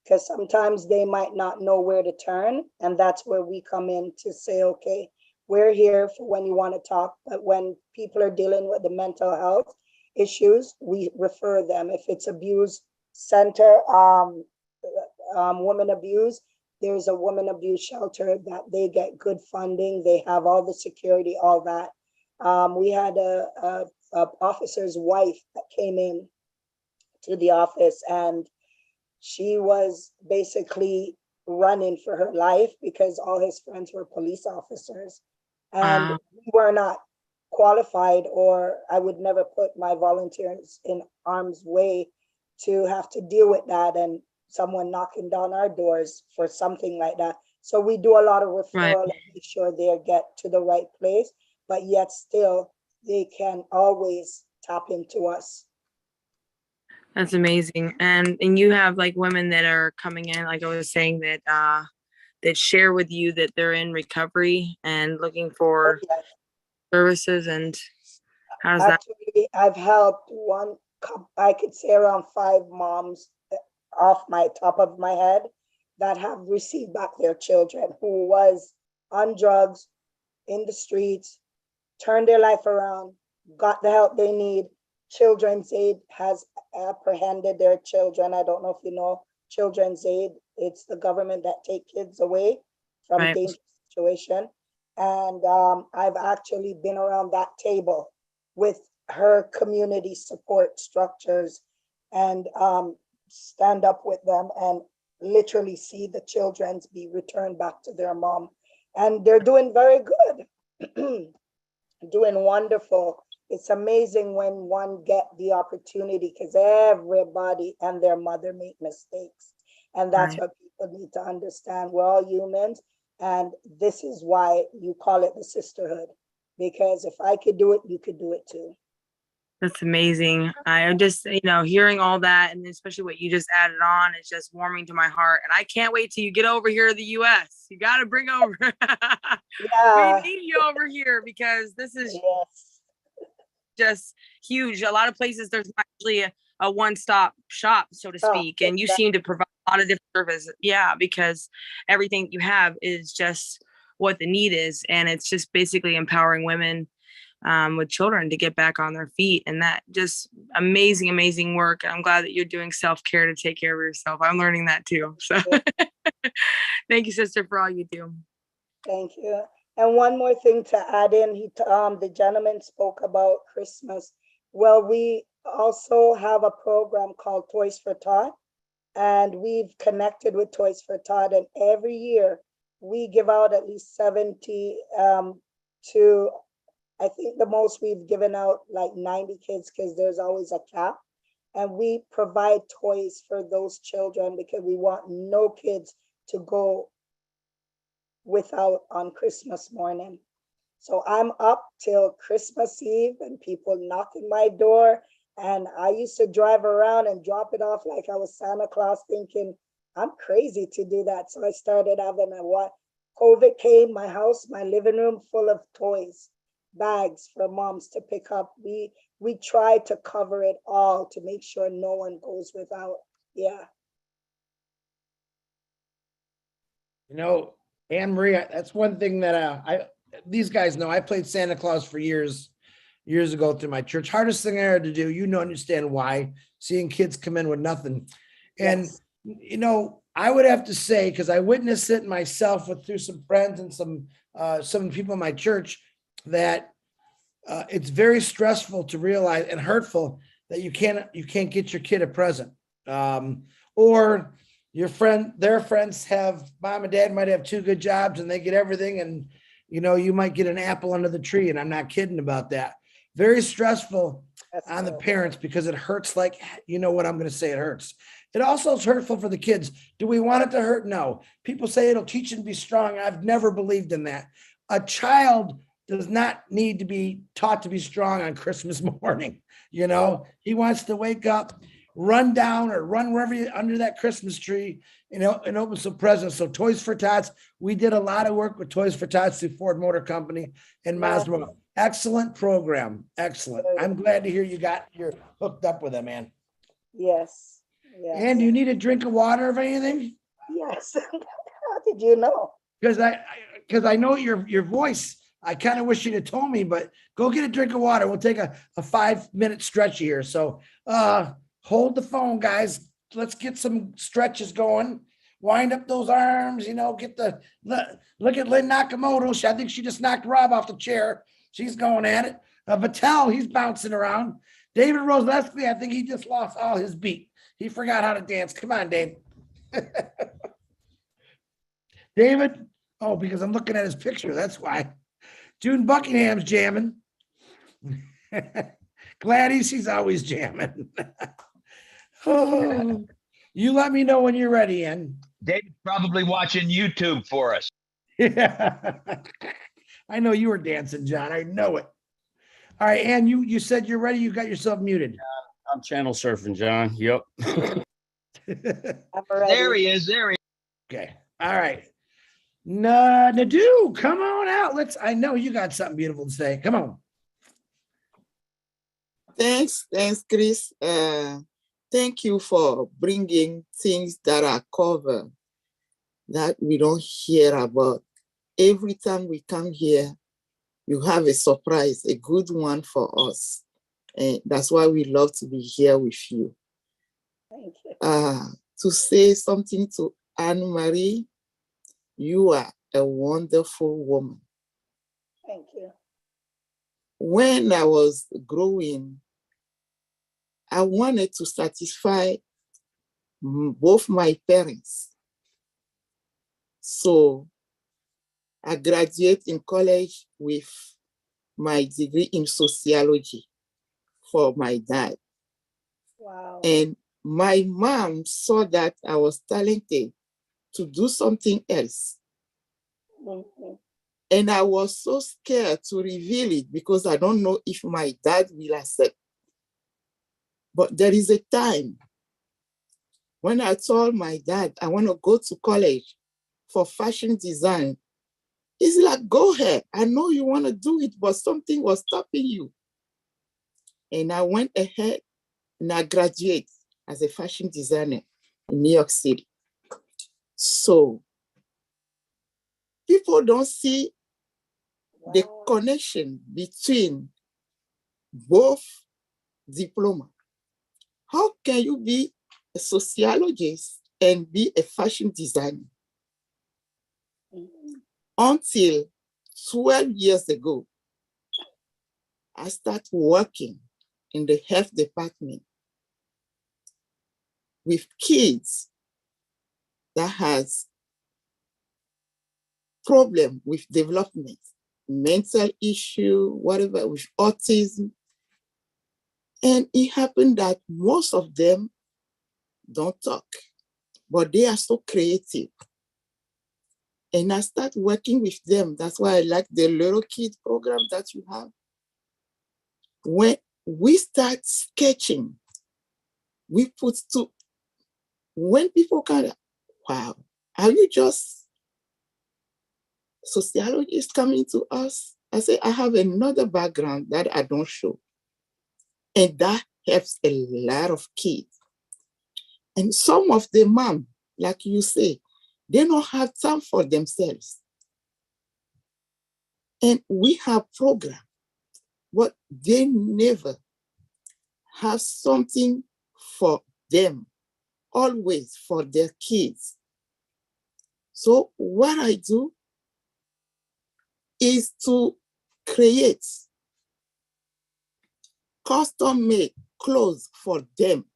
S2: because sometimes they might not know where to turn. And that's where we come in to say, okay, we're here for when you want to talk, but when people are dealing with the mental health issues, we refer them. If it's abuse center, women abuse, there's a women abuse shelter that they get good funding. They have all the security, all that. We had a officer's wife that came in to the office, and she was basically running for her life because all his friends were police officers. And we were not qualified, or I would never put my volunteers in harm's way to have to deal with that and someone knocking down our doors for something like that. So we do a lot of referral and make sure they get to the right place, but yet still they can always tap into us.
S8: That's amazing. And you have like women that are coming in, like I was saying, that that share with you that they're in recovery and looking for services, and how does that?
S2: Actually, I've helped I could say around 5 moms off my top of my head that have received back their children who was on drugs, in the streets, turned their life around, got the help they need. Children's Aid has apprehended their children. I don't know if you know Children's Aid. It's the government that take kids away from
S8: Right.
S2: dangerous situation. And I've actually been around that table with her community support structures and stand up with them and literally see the children be returned back to their mom. And they're doing very good, doing wonderful. It's amazing when one get the opportunity, because everybody and their mother make mistakes. And that's
S8: Right.
S2: what people need to understand. We're all humans. And this is why you call it the sisterhood. Because if I could do it, you could do it too.
S8: That's amazing. I'm just, hearing all that, and especially what you just added on, is just warming to my heart. And I can't wait till you get over here to the US. You got to bring over.
S2: Yeah.
S8: We need you over here, because this is
S2: Yes.
S8: just huge. A lot of places there's not actually a one-stop shop, so to
S2: Oh,
S8: speak, and you seem to provide a lot of different services. Yeah, because everything you have is just what the need is, and it's just basically empowering women with children to get back on their feet. And that just amazing work. I'm glad that you're doing self-care to take care of yourself. I'm learning that too. So thank you, sister, for all you do.
S2: Thank you. And one more thing to add in, the gentleman spoke about Christmas. Well, we also have a program called Toys for Tot, and we've connected with Toys for Tot, and every year we give out at least 70 to, I think the most we've given out like 90 kids, because there's always a cap. And we provide toys for those children because we want no kids to go without on Christmas morning. So I'm up till Christmas Eve and people knocking my door. And I used to drive around and drop it off like I was Santa Claus, thinking I'm crazy to do that. So I started having COVID came, my house, my living room full of toys, bags for moms to pick up. We try to cover it all to make sure no one goes without. Yeah.
S1: Anne Marie, that's one thing that these guys know. I played Santa Claus for years ago through my church. Hardest thing I had to do, understand why, seeing kids come in with nothing. And,
S2: Yes.
S1: I would have to say, because I witnessed it myself through some friends and some people in my church, that it's very stressful to realize and hurtful that you can't get your kid a present. Or their friends have, mom and dad might have 2 good jobs and they get everything, and you might get an apple under the tree, and I'm not kidding about that. Very stressful on the parents, because it hurts. Like, what I'm going to say, it hurts. It also is hurtful for the kids. Do we want it to hurt? No. People say it'll teach them to be strong. I've never believed in that. A child does not need to be taught to be strong on Christmas morning. He wants to wake up, run down or run wherever under that Christmas tree, and open some presents. So Toys for Tots, we did a lot of work with Toys for Tots through Ford Motor Company and Mazda. Excellent program. Excellent. I'm glad to hear you're hooked up with them, man.
S2: Yes. Yes.
S1: And do you need a drink of water or anything?
S2: Yes. How did you know?
S1: Because I know your voice. I kind of wish you'd have told me, but go get a drink of water. We'll take a 5-minute stretch here. So hold the phone, guys. Let's get some stretches going. Wind up those arms, look at Lynn Nakamoto. I think she just knocked Rob off the chair. She's going at it. Vattel, he's bouncing around. David Roselesky, I think he just lost all his beat. He forgot how to dance. Come on, Dave. David, because I'm looking at his picture. That's why. June Buckingham's jamming. Gladys, she's always jamming. You let me know when you're ready, Ann.
S9: David's probably watching YouTube for us.
S1: Yeah. I know you were dancing, John. I know it. All right, Ann, you said you're ready. You got yourself muted.
S10: I'm channel surfing, John. Yep.
S9: There he is.
S1: Okay. All right. Nadu, come on out. I know you got something beautiful to say. Come on.
S11: Thanks, Chris. Thank you for bringing things that are covered that we don't hear about. Every time we come here, you have a surprise, a good one for us. And that's why we love to be here with you.
S2: Thank you.
S11: To say something to Anne-Marie, you are a wonderful woman.
S2: Thank you.
S11: When I was growing, I wanted to satisfy both my parents. So I graduated in college with my degree in sociology for my dad.
S2: Wow.
S11: And my mom saw that I was talented to do something else.
S2: Mm-hmm.
S11: And I was so scared to reveal it because I don't know if my dad will accept. But there is a time when I told my dad I want to go to college for fashion design. He's like, go ahead. I know you want to do it, but something was stopping you. And I went ahead and I graduated as a fashion designer in New York City. So people don't see the connection between both diplomas. How can you be a sociologist and be a fashion designer?
S2: Mm-hmm.
S11: Until 12 years ago, I started working in the health department with kids that has problem with development, mental issue, whatever, with autism. And it happened that most of them don't talk, but they are so creative. And I start working with them. That's why I like the Little Kid program that you have. When we start sketching, we put to, when people kind of, wow, are you just sociologists coming to us? I say, I have another background that I don't show. And that helps a lot of kids. And some of the mom, like you say, they don't have time for themselves. And we have programs, but they never have something for them, always for their kids. So what I do is to create custom-made clothes for them.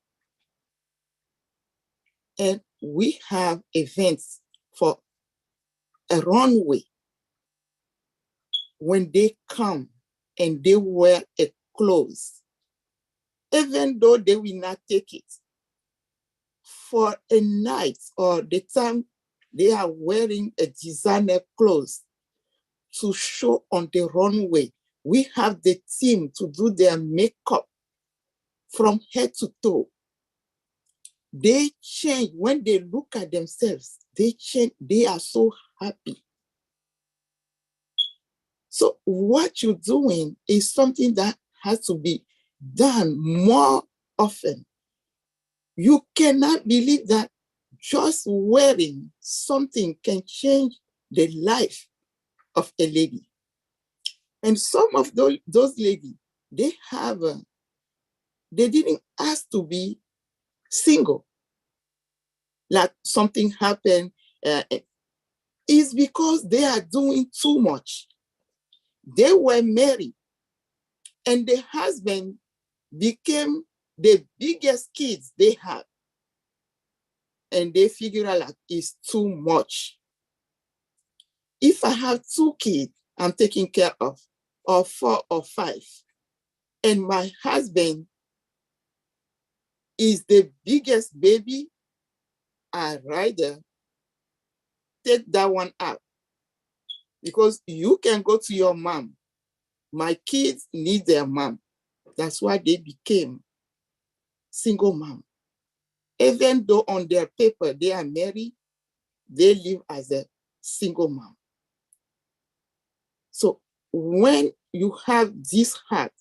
S11: And we have events for a runway. When they come and they wear a clothes, even though they will not take it, for a night or the time they are wearing a designer clothes to show on the runway, we have the team to do their makeup from head to toe. They change when they look at themselves, they change, they are so happy. So what you're doing is something that has to be done more often. You cannot believe that just wearing something can change the life of a lady. And some of those ladies, they didn't ask to be single. Like something happened, is because they are doing too much. They were married and the husband became the biggest kids they have. And they figure out like it's too much. If I have 2 kids I'm taking care of, or 4 or 5, and my husband is the biggest baby, I'd rather take that one out. Because you can go to your mom. My kids need their mom. That's why they became single mom. Even though on their paper they are married, they live as a single mom. So when you have this heart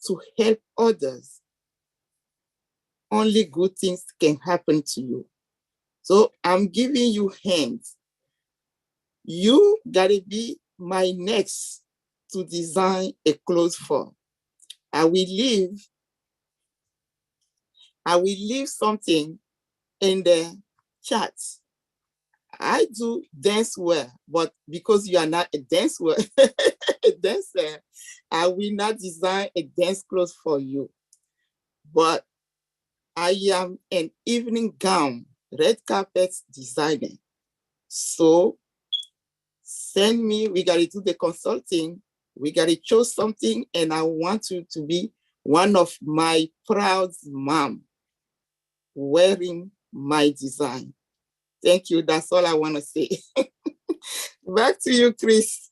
S11: to help others, only good things can happen to you. So I'm giving you hands. You gotta be my next to design a clothes for. I will leave something in the chat. I do dance well, but because you are not a dancer, I will not design a dance clothes for you. But I am an evening gown, red carpet designer. So send me, we gotta do the consulting, we gotta choose something, and I want you to be one of my proud mom wearing my design. Thank you, that's all I wanna say. Back to you, Chris.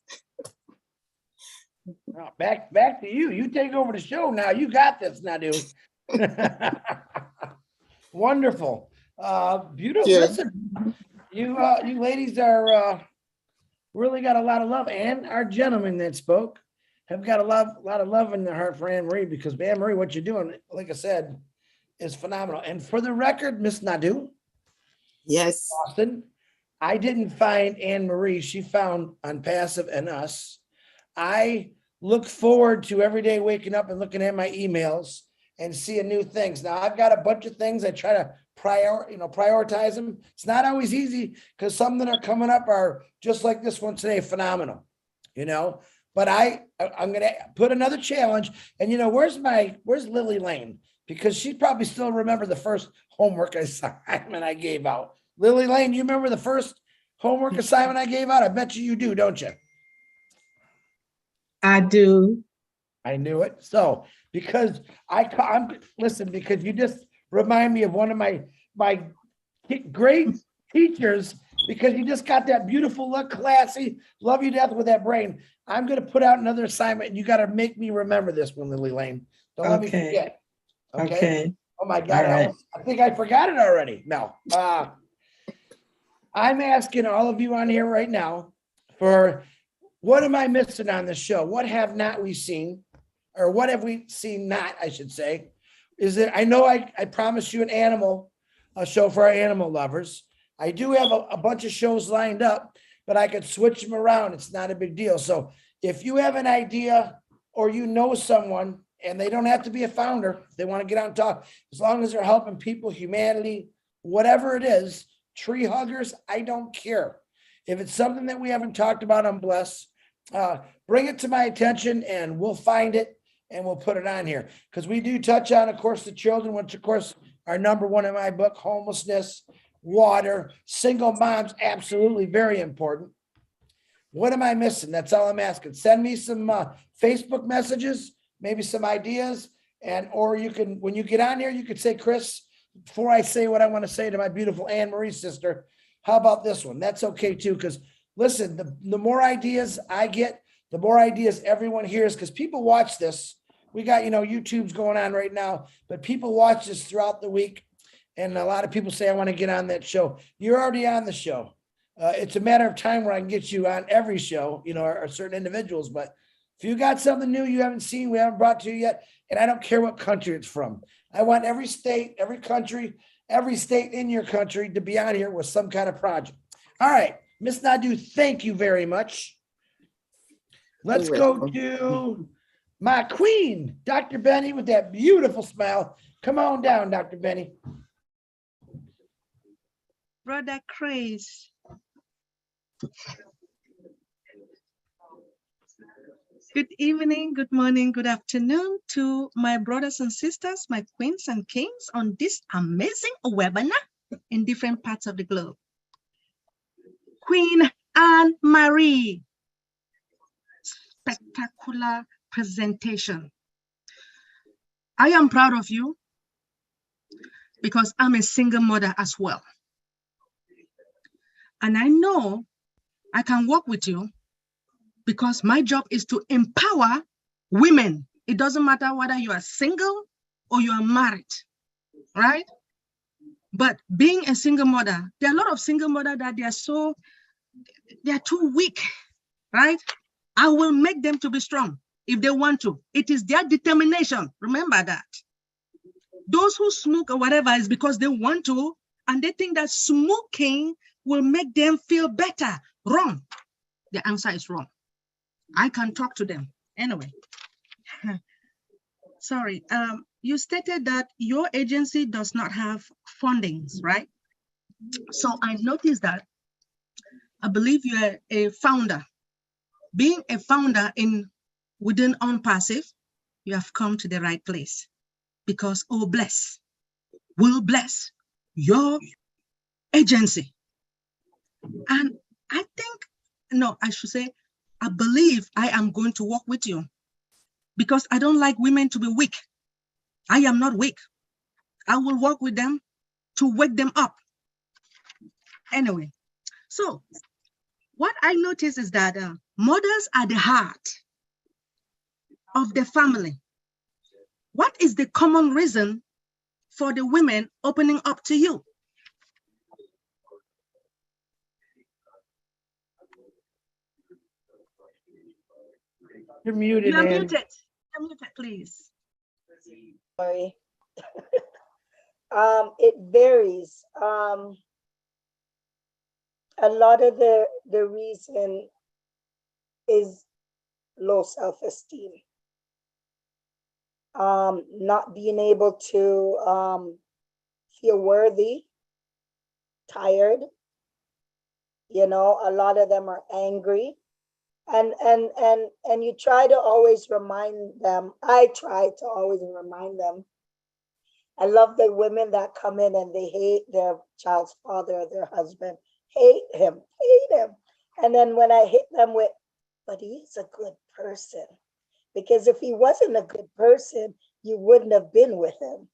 S1: Back to you. You take over the show now. You got this, Nadu. Wonderful. Beautiful.
S11: Yeah.
S1: Listen, you ladies are really got a lot of love, and our gentlemen that spoke have got a lot of love in their heart for Anne Marie, because Anne Marie, what you're doing, like I said, is phenomenal. And for the record, Miss Nadu,
S11: yes,
S1: Austin, I didn't find Anne Marie. She found on Passive and Us. I look forward to every day waking up and looking at my emails and seeing new things. Now I've got a bunch of things. I try to prioritize them. It's not always easy, because some that are coming up are just like this one today, phenomenal, but I'm going to put another challenge. And where's Lily Lane? Because she probably still remember the first homework assignment I gave out. Lily Lane, you remember the first homework assignment I gave out? I bet you do, don't you?
S6: I do.
S1: I knew it. So because because you just remind me of one of my great teachers, because you just got that beautiful look, classy, love you to death with that brain. I'm going to put out another assignment, and you got to make me remember this one, Lily Lane. Don't let me forget. Okay. Oh my God.
S6: Right.
S1: I think I forgot it already. No. I'm asking all of you on here right now for, what am I missing on this show? What have not we seen? Or what have we seen not, I should say? Is it, I know I promised you a show for our animal lovers. I do have a bunch of shows lined up, but I could switch them around. It's not a big deal. So if you have an idea, or someone, and they don't have to be a founder, if they want to get out and talk, as long as they're helping people, humanity, whatever it is, tree huggers, I don't care. If it's something that we haven't talked about on Bless, bring it to my attention, and we'll find it and we'll put it on here. Because we do touch on, of course, the children, which of course are number one in my book: homelessness, water, single moms, absolutely very important. What am I missing? That's all I'm asking. Send me some Facebook messages, maybe some ideas, or you can, when you get on here, you could say, Chris, before I say what I want to say to my beautiful Anne Marie sister, how about this one? That's okay too, because listen, the more ideas I get, the more ideas everyone hears, because people watch this. We got, YouTube's going on right now, but people watch this throughout the week. And a lot of people say, I want to get on that show. You're already on the show. It's a matter of time where I can get you on every show, or certain individuals. But if you got something new you haven't seen, we haven't brought to you yet, and I don't care what country it's from. I want every state, every country, every state in your country to be on here with some kind of project. All right, Miss Nadu, thank you very much. Let's go to my queen, Dr. Benny, with that beautiful smile. Come on down, Dr. Benny.
S12: Brother Chris. Good evening, good morning, good afternoon to my brothers and sisters, my queens and kings on this amazing webinar in different parts of the globe. Queen Anne Marie, spectacular presentation. I am proud of you because I'm a single mother as well. And I know I can work with you because my job is to empower women. It doesn't matter whether you are single or you are married, right? But being a single mother, there are a lot of single mothers that they are so They are too weak, right? I will make them to be strong if they want to. It is their determination. Remember that. Those who smoke or whatever is because they want to, and they think that smoking will make them feel better. Wrong. The answer is wrong. I can talk to them. Anyway. Sorry. You stated that your agency does not have fundings, right? So I noticed that. I believe you are a founder. Being a founder within OnPassive, you have come to the right place, because will bless your agency. And I believe I am going to work with you, because I don't like women to be weak. I am not weak. I will work with them to wake them up. Anyway, so what I notice is that mothers are the heart of the family. What is the common reason for the women opening up to you?
S1: You're muted.
S12: You're muted. You're muted, please.
S2: Sorry. It varies. A lot of the reason is low self-esteem. Not being able to feel worthy, tired. You know, a lot of them are angry. And you try to always remind them. I try to always remind them. I love the women that come in and they hate their child's father or their husband. Hate him. And then when I hit them with, but he's a good person. Because if he wasn't a good person, you wouldn't have been with him.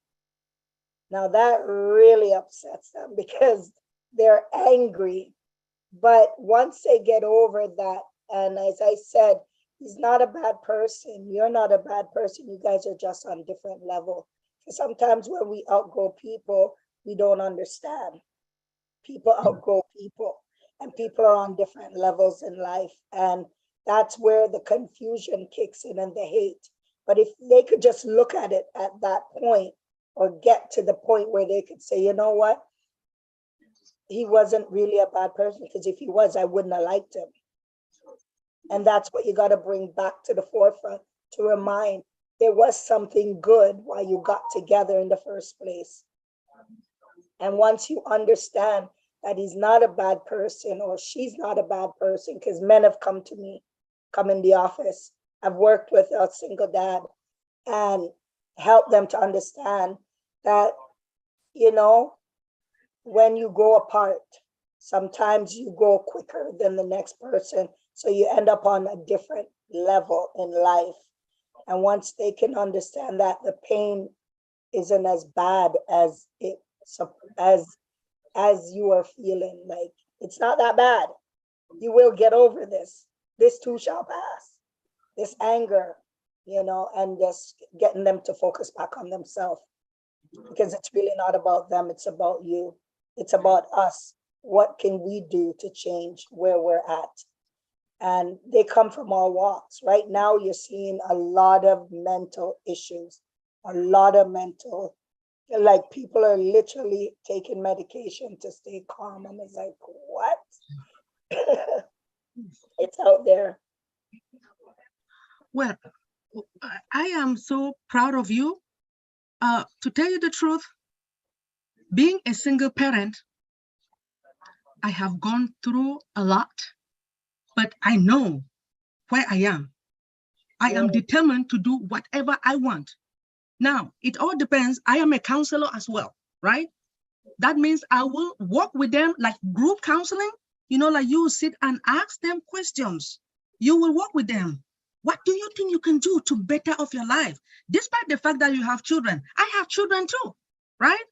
S2: Now that really upsets them because they're angry. But once they get over that, and as I said, he's not a bad person. You're not a bad person. You guys are just on different level. Sometimes when we outgrow people, we don't understand. People outgrow people, and people are on different levels in life. And that's where the confusion kicks in and the hate. But if they could just look at it at that point, or get to the point where they could say, you know what? He wasn't really a bad person, because if he was, I wouldn't have liked him. And that's what you got to bring back to the forefront, to remind there was something good while you got together in the first place. And once you understand that he's not a bad person or she's not a bad person, because men have come to me, come in the office. I've worked with a single dad and helped them to understand that, you know, when you grow apart, sometimes you grow quicker than the next person. So you end up on a different level in life. And once they can understand that, the pain isn't as bad as as you are feeling. Like, it's not that bad. You will get over this. This too shall pass. This anger, you know, and just getting them to focus back on themselves, because it's really not about them. It's about you. It's about us. What can we do to change where we're at? And they come from all walks. Right now, you're seeing a lot of mental issues, a lot of mental, like people are literally taking medication to stay calm. And it's like, what? It's out there.
S12: Well, I am so proud of you. To tell you the truth, being a single parent, I have gone through a lot, but I know where I am. I am determined to do whatever I want. Now, it all depends. I am a counselor as well, right? That means I will work with them like group counseling. You know, like you will sit and ask them questions. You will work with them. What do you think you can do to better off your life? Despite the fact that you have children. I have children too, right?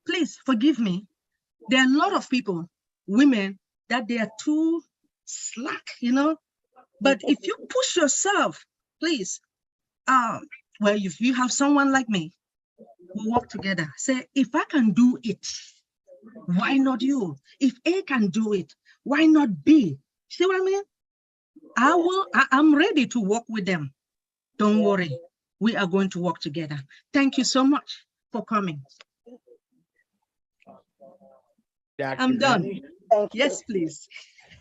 S12: Please forgive me. There are a lot of people, women, that they are too slack, you know? But if you push yourself, please, well, if you have someone like me, we'll work together. Say, if I can do it, why not you? If A can do it, Why not be? See what I mean? I'm ready to work with them. Don't worry. We are going to work together. Thank you so much for coming.
S1: Dr.
S12: I'm done.
S1: Penny?
S2: Thank you.
S12: Yes, please.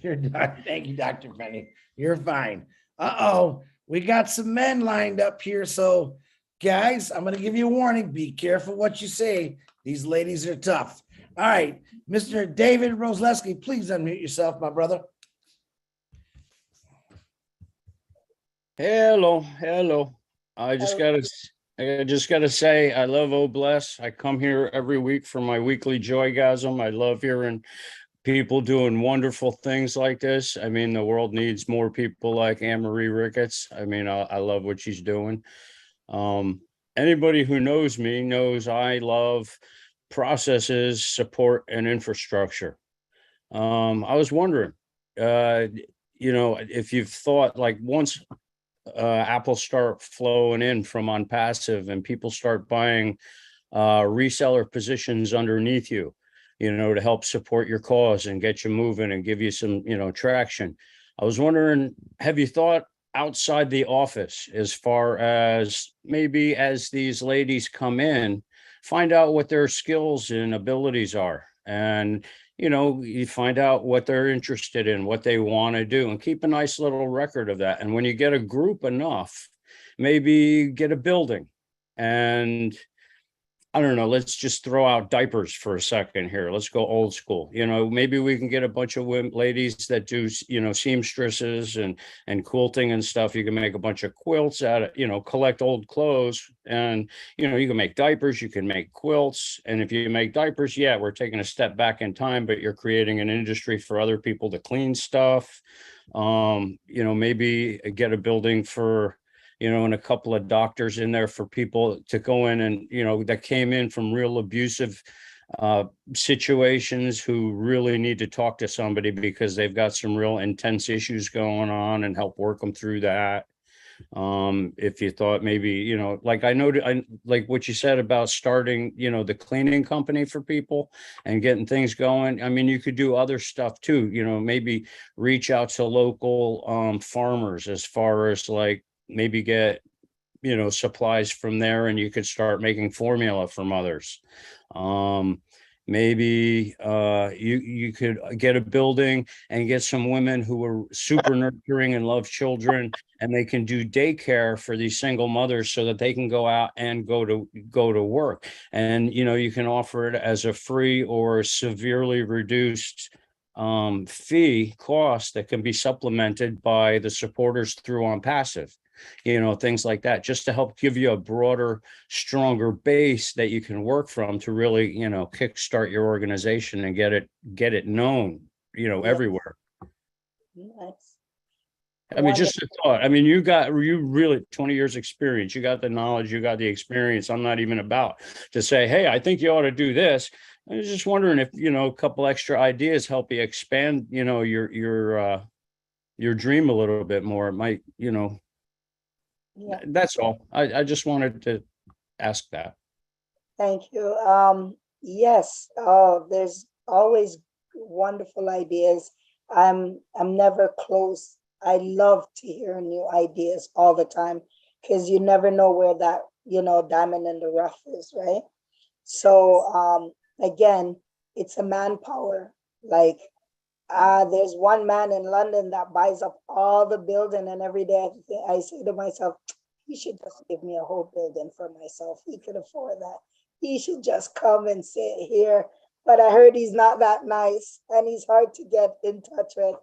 S1: You're done. Thank you, Dr. Penny. You're fine. Uh-oh, we got some men lined up here. So guys, I'm going to give you a warning. Be careful what you say. These ladies are tough. All right, Mr. David Rosleski, please unmute yourself, my brother.
S10: Hello, hello. I just gotta say, I love Oh Bless. I come here every week for my weekly joygasm. I love hearing people doing wonderful things like this. I mean, the world needs more people like Anne-Marie Ricketts. I mean, I love what she's doing. Anybody who knows me knows I love processes, support, and infrastructure. I was wondering, if you've thought, like, once apples start flowing in from OnPassive and people start buying reseller positions underneath you, to help support your cause and get you moving and give you some, traction. I was wondering, have you thought outside the office as far as maybe as these ladies come in, find out what their skills and abilities are, and you find out what they're interested in, what they want to do, and keep a nice little record of that. And when you get a group enough, maybe get a building. And I don't know, let's just throw out diapers for a second here. Let's go old school. Maybe we can get a bunch of women, ladies that do, seamstresses and quilting and stuff. You can make a bunch of quilts out of, collect old clothes, and, you can make diapers, you can make quilts. And if you make diapers, yeah, we're taking a step back in time, but you're creating an industry for other people to clean stuff. Maybe get a building for, and a couple of doctors in there for people to go in and, that came in from real abusive situations, who really need to talk to somebody because they've got some real intense issues going on, and help work them through that. If you thought maybe, like I like what you said about starting, the cleaning company for people and getting things going. I mean, you could do other stuff too, maybe reach out to local farmers, as far as like, maybe get, supplies from there, and you could start making formula from others. Maybe you could get a building and get some women who are super nurturing and love children, and they can do daycare for these single mothers so that they can go out and go to work. And, you can offer it as a free or severely reduced fee cost that can be supplemented by the supporters through OnPassive. Things like that, just to help give you a broader, stronger base that you can work from to really, kickstart your organization and get it known, everywhere.
S2: Nice.
S10: I mean, just a thought. I mean, you really 20 years experience, you got the knowledge, you got the experience. I'm not even about to say, hey, I think you ought to do this. I was just wondering if, a couple extra ideas help you expand, your dream a little bit more. It might,
S2: Yeah.
S10: That's all. I just wanted to ask that.
S2: Thank you. Yes, there's always wonderful ideas. I'm never close. I love to hear new ideas all the time, because you never know where that, diamond in the rough is, right? So again, it's a manpower. Like, there's one man in London that buys up all the building, and every day I say to myself, he should just give me a whole building for myself. He could afford that. He should just come and sit here. But I heard he's not that nice, and he's hard to get in touch with.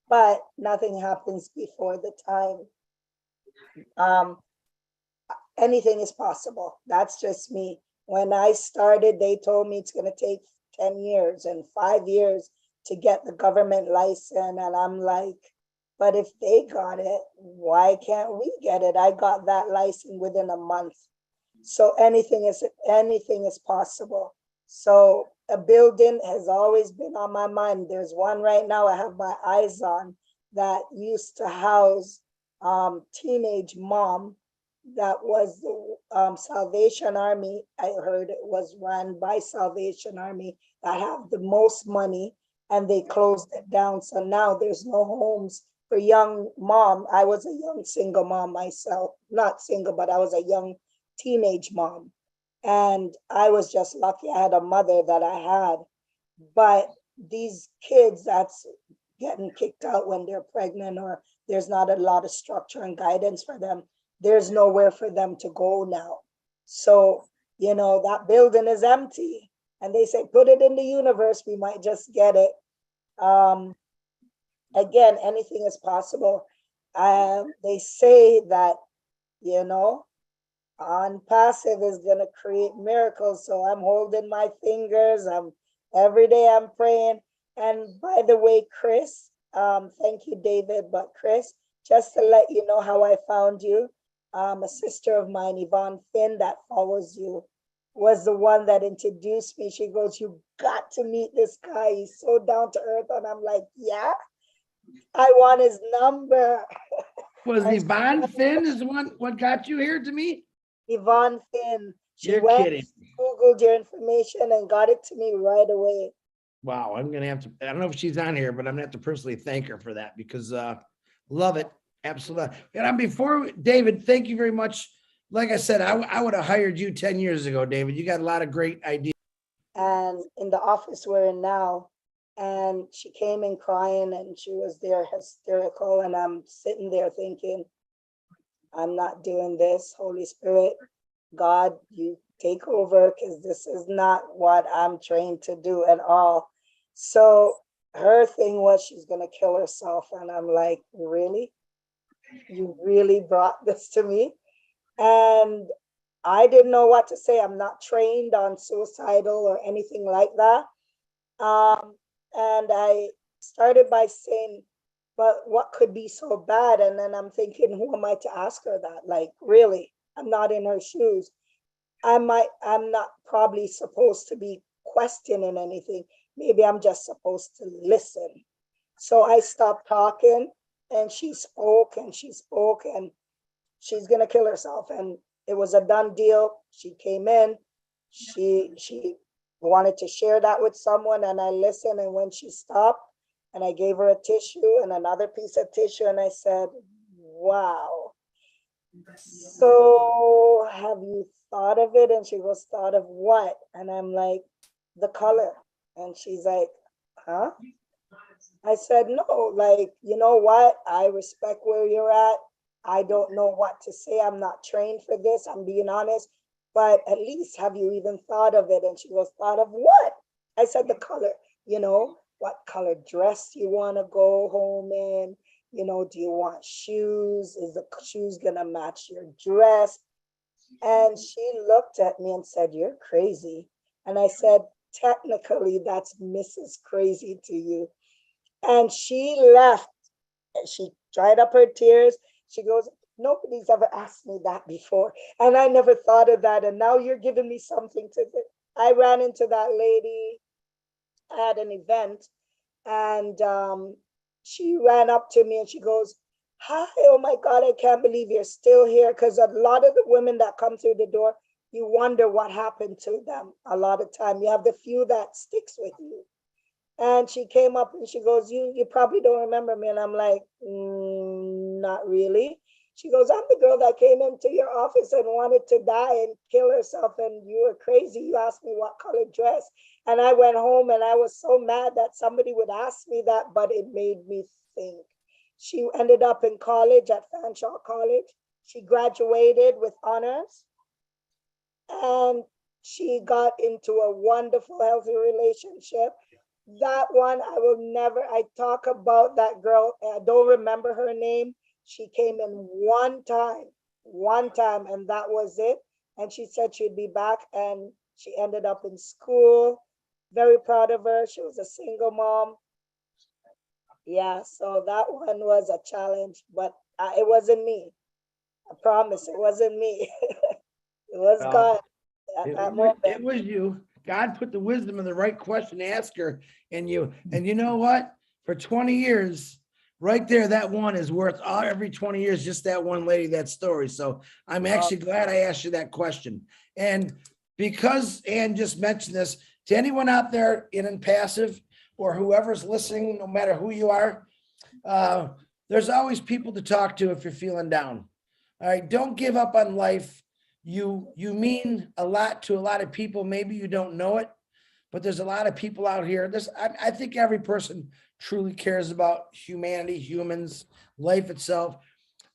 S2: But nothing happens before the time. Anything is possible. That's just me. When I started, they told me it's going to take 10 years and 5 years to get the government license. And I'm like, but if they got it, why can't we get it? I got that license within a month. So anything is possible. So a building has always been on my mind. There's one right now I have my eyes on that used to house teenage mom that was the Salvation Army. I heard it was run by Salvation Army that have the most money. and they closed it down. So now there's no homes for young mom. I was a young single mom myself, not single, but I was a young teenage mom. And I was just lucky I had a mother that I had. But these kids that's getting kicked out when they're pregnant, or there's not a lot of structure and guidance for them, there's nowhere for them to go now. So, you know, that building is empty. And they say, put it in the universe, we might just get it. Again, anything is possible. They say that, you know, on passive is gonna create miracles. So I'm holding my fingers. Every day I'm praying. And by the way, Chris, thank you, David, but Chris, just to let you know how I found you, a sister of mine, Yvonne Finn, that follows you, was the one that introduced me. She goes, you got to meet this guy. He's so down to earth. And I'm like, yeah, I want his number.
S1: Was Yvonne Finn is the one what got you here to me?
S2: Yvonne Finn. She
S1: You're
S2: went,
S1: kidding.
S2: Googled your information and got it to me right away.
S1: Wow, I'm gonna have to, I don't know if she's on here, but I'm gonna have to personally thank her for that because love it. Absolutely. And before David, thank you very much. Like I said, I would have hired you 10 years ago, David. You got a lot of great ideas.
S2: And in the office we're in now, and she came in crying and she was there hysterical, and I'm sitting there thinking, I'm not doing this. Holy Spirit, God, you take over, because this is not what I'm trained to do at all. So her thing was she's gonna kill herself. And I'm like, really? You really brought this to me? And I didn't know what to say. I'm not trained on suicidal or anything like that. And I started by saying, but what could be so bad? And then I'm thinking, who am I to ask her that? Like, really, I'm not in her shoes. I'm not probably supposed to be questioning anything. Maybe I'm just supposed to listen. So I stopped talking, and she spoke and she spoke, and she's gonna kill herself. And it was a done deal. She came in, she wanted to share that with someone, and I listened. And when she stopped, and I gave her a tissue and another piece of tissue, and I said, wow. So have you thought of it? And she goes, thought of what? And I'm like, the color. And she's like, huh? I said, no, like, you know what? I respect where you're at. I don't know what to say. I'm not trained for this. I'm being honest, but at least have you even thought of it? And she goes, thought of what? I said, the color, you know, what color dress you want to go home in? You know, do you want shoes? Is the shoes gonna match your dress? And she looked at me and said, you're crazy. And I said, technically, that's Mrs. Crazy to you. And she left. She dried up her tears. She goes, nobody's ever asked me that before. And I never thought of that. And now you're giving me something to think. I ran into that lady at an event, and she ran up to me and she goes, hi, oh my God, I can't believe you're still here. Because a lot of the women that come through the door, you wonder what happened to them. A lot of time, you have the few that sticks with you. And she came up and she goes, you probably don't remember me. And I'm like, not really. She goes, I'm the girl that came into your office and wanted to die and kill herself. And you were crazy. You asked me what color dress. And I went home and I was so mad that somebody would ask me that, but it made me think. She ended up in college at Fanshawe College. She graduated with honors. And she got into a wonderful, healthy relationship. That one, I will never, I talk about that girl. I don't remember her name. She came in one time, and that was it. And she said she'd be back, and she ended up in school. Very proud of her. She was a single mom. Yeah, so that one was a challenge, but it wasn't me. I promise it wasn't me. It was God at that moment.
S1: It was you. God put the wisdom in the right question to ask her, and you know what? For 20 years, right there, that one is worth every 20 years, just that one lady, that story. So I'm actually glad I asked you that question. And because Ann just mentioned this, to anyone out there in passive, or whoever's listening, no matter who you are, there's always people to talk to if you're feeling down. All right, don't give up on life. You mean a lot to a lot of people. Maybe you don't know it, but there's a lot of people out here. I think every person truly cares about humanity, humans, life itself.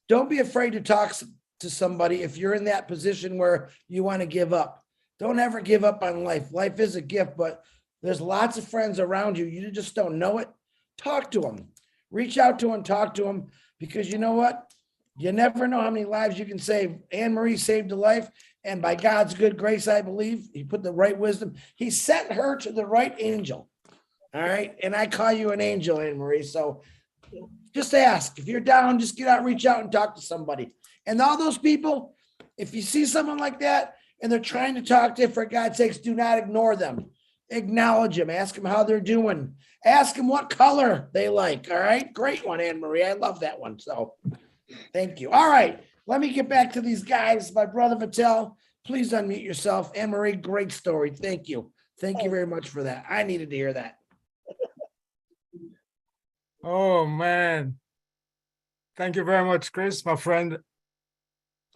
S1: Don't be afraid to talk to somebody if you're in that position where you want to give up. Don't ever give up on life. Life is a gift, but there's lots of friends around you. You just don't know it. Talk to them. Reach out to them, talk to them, because you know what? You never know how many lives you can save. Anne Marie saved a life, and by God's good grace, I believe, he put the right wisdom. He sent her to the right angel. All right. And I call you an angel, Anne Marie. So just ask. If you're down, just get out, reach out and talk to somebody. And all those people, if you see someone like that and they're trying to talk to you, for God's sakes, do not ignore them. Acknowledge them. Ask them how they're doing. Ask them what color they like. All right. Great one, Anne Marie. I love that one. So thank you. All right. Let me get back to these guys. My brother Vittel, please unmute yourself. Anne Marie, great story. Thank you. Thank you very much for that. I needed to hear that.
S13: Oh, man. Thank you very much, Chris, my friend.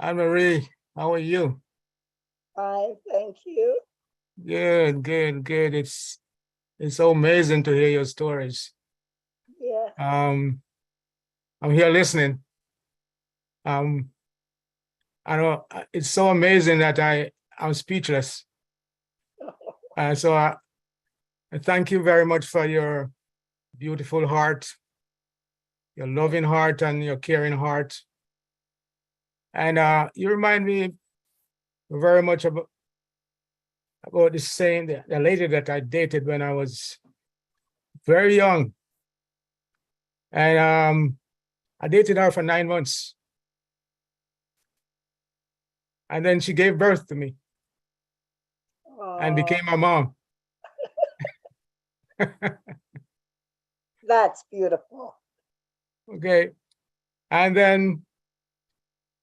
S13: Anne Marie, how are you?
S2: Fine, thank you.
S13: Good, good, good. It's so amazing to hear your stories.
S2: Yeah.
S13: I'm here listening. I know it's so amazing that I'm speechless. So I thank you very much for your beautiful heart, your loving heart, and your caring heart. And you remind me very much about this saying, the lady that I dated when I was very young. And I dated her for 9 months. And then she gave birth to me and became my mom.
S2: That's beautiful.
S13: Okay. And then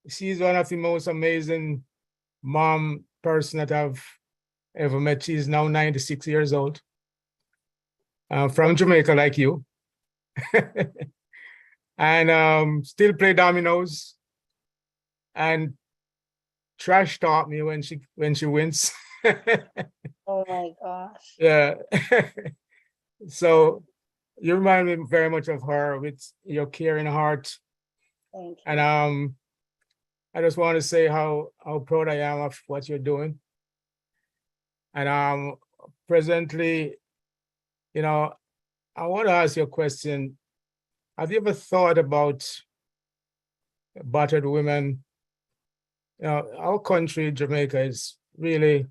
S13: she's one of the most amazing mom person that I've ever met. She's now 96 years old. From Jamaica, like you. And still play dominoes and trash talk me when she wins.
S2: Oh my gosh.
S13: Yeah. So you remind me very much of her with your caring heart.
S2: Thank you.
S13: And I just want to say how proud I am of what you're doing. And presently, you know, I want to ask you a question. Have you ever thought about battered women? You know, our country, Jamaica, is really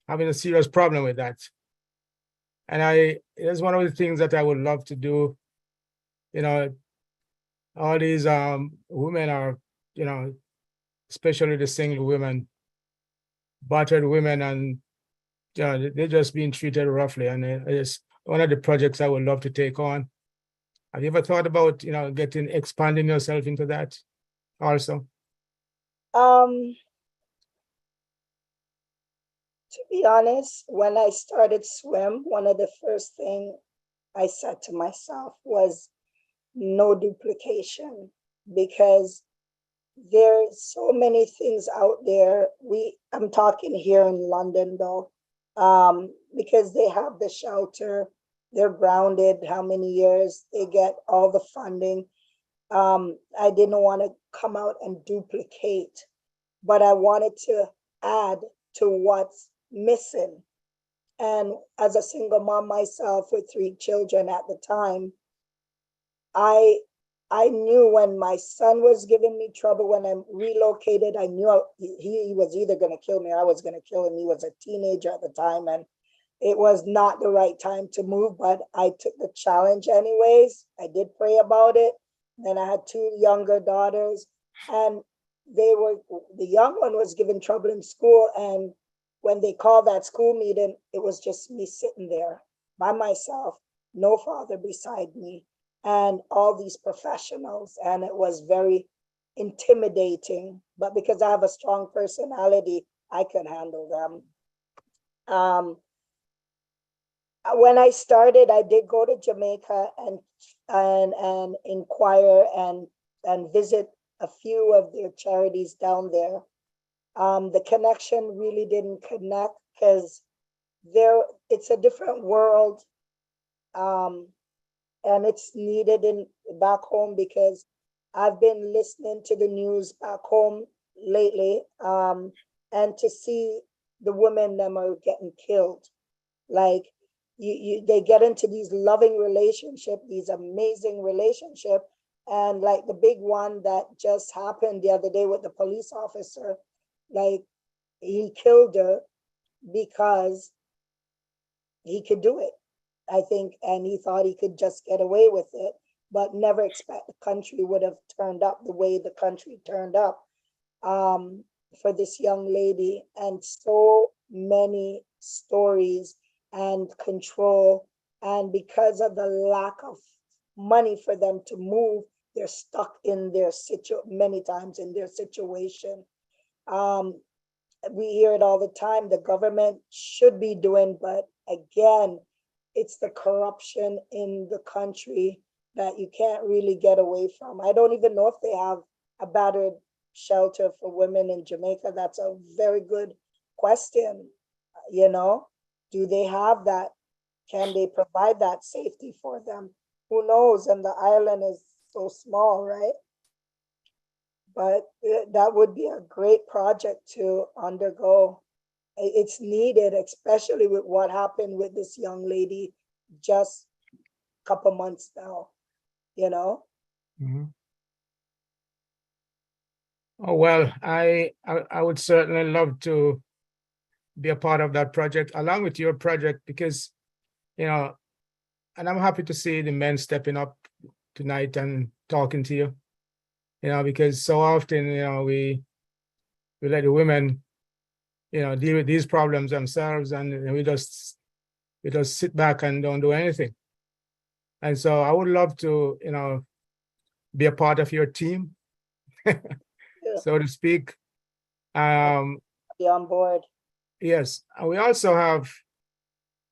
S13: having a serious problem with that. And it's one of the things that I would love to do. You know, all these women are, you know, especially the single women, battered women, and you know, they're just being treated roughly. And it's one of the projects I would love to take on. Have you ever thought about, you know, expanding yourself into that also?
S2: To be honest, when I started swim, one of the first thing I said to myself was no duplication, because there's so many things out there. I'm talking here in London though, because they have the shelter, they're grounded how many years, they get all the funding. I didn't want to come out and duplicate, but I wanted to add to what's missing. And as a single mom myself with 3 children at the time, I knew when my son was giving me trouble when I relocated, I knew he was either going to kill me or I was going to kill him. He was a teenager at the time, and it was not the right time to move, but I took the challenge anyways. I did pray about it. Then I had 2 younger daughters, and the young one was giving trouble in school. And when they called that school meeting, it was just me sitting there by myself, no father beside me, and all these professionals. And it was very intimidating, but because I have a strong personality, I could handle them. When I started, I did go to Jamaica and inquire and visit a few of their charities down there. The connection really didn't connect because it's a different world, and it's needed in back home because I've been listening to the news back home lately, and to see the women them are getting killed. Like they get into these loving relationship, these amazing relationship, and like the big one that just happened the other day with the police officer, like he killed her because he could do it, I think, and he thought he could just get away with it, but never expect the country would have turned up the way the country turned up, for this young lady. And so many stories and control, and because of the lack of money for them to move, they're stuck in their many times in their situation. We hear it all the time, the government should be doing, but again, it's the corruption in the country that you can't really get away from. I don't even know if they have a battered shelter for women in Jamaica. That's a very good question. You know, do they have that? Can they provide that safety for them? Who knows? And the island is so small, right? But that would be a great project to undergo. It's needed, especially with what happened with this young lady just a couple months now, you know?
S13: Mhm. Oh, well, I would certainly love to be a part of that project along with your project because, you know, and I'm happy to see the men stepping up tonight and talking to you, you know, because so often, you know, we let the women, you know, deal with these problems themselves, and we just sit back and don't do anything. And so I would love to, you know, be a part of your team, so to speak.
S2: Be on board.
S13: Yes, and we also have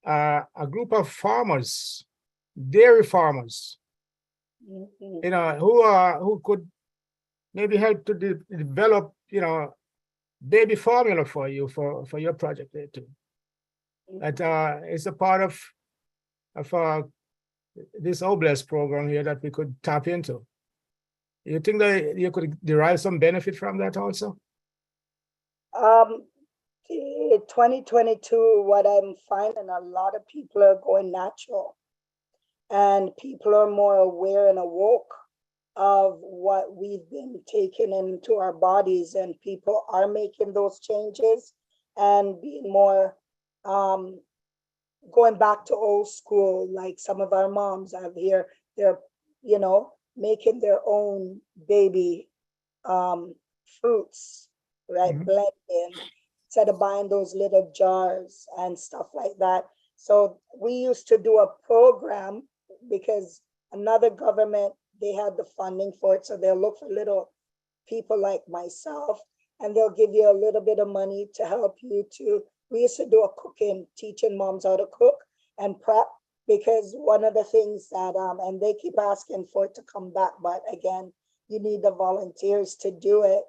S13: a group of farmers, dairy farmers,
S2: Mhm.
S13: you know, who could maybe help to develop, you know, baby formula for you for your project there too. That it's a part of this OBLES program here that we could tap into. You think that you could derive some benefit from that also?
S2: 2022, what I'm finding, a lot of people are going natural, and people are more aware and awoke of what we've been taking into our bodies, and people are making those changes and being more, going back to old school, like some of our moms have here, they're, you know, making their own baby fruits, right?
S13: Mhm.
S2: Blending, instead of buying those little jars and stuff like that. So we used to do a program because another government, they had the funding for it. So they'll look for little people like myself, and they'll give you a little bit of money to help you to, we used to do a cooking, teaching moms how to cook and prep, because one of the things that, and they keep asking for it to come back, but again, you need the volunteers to do it.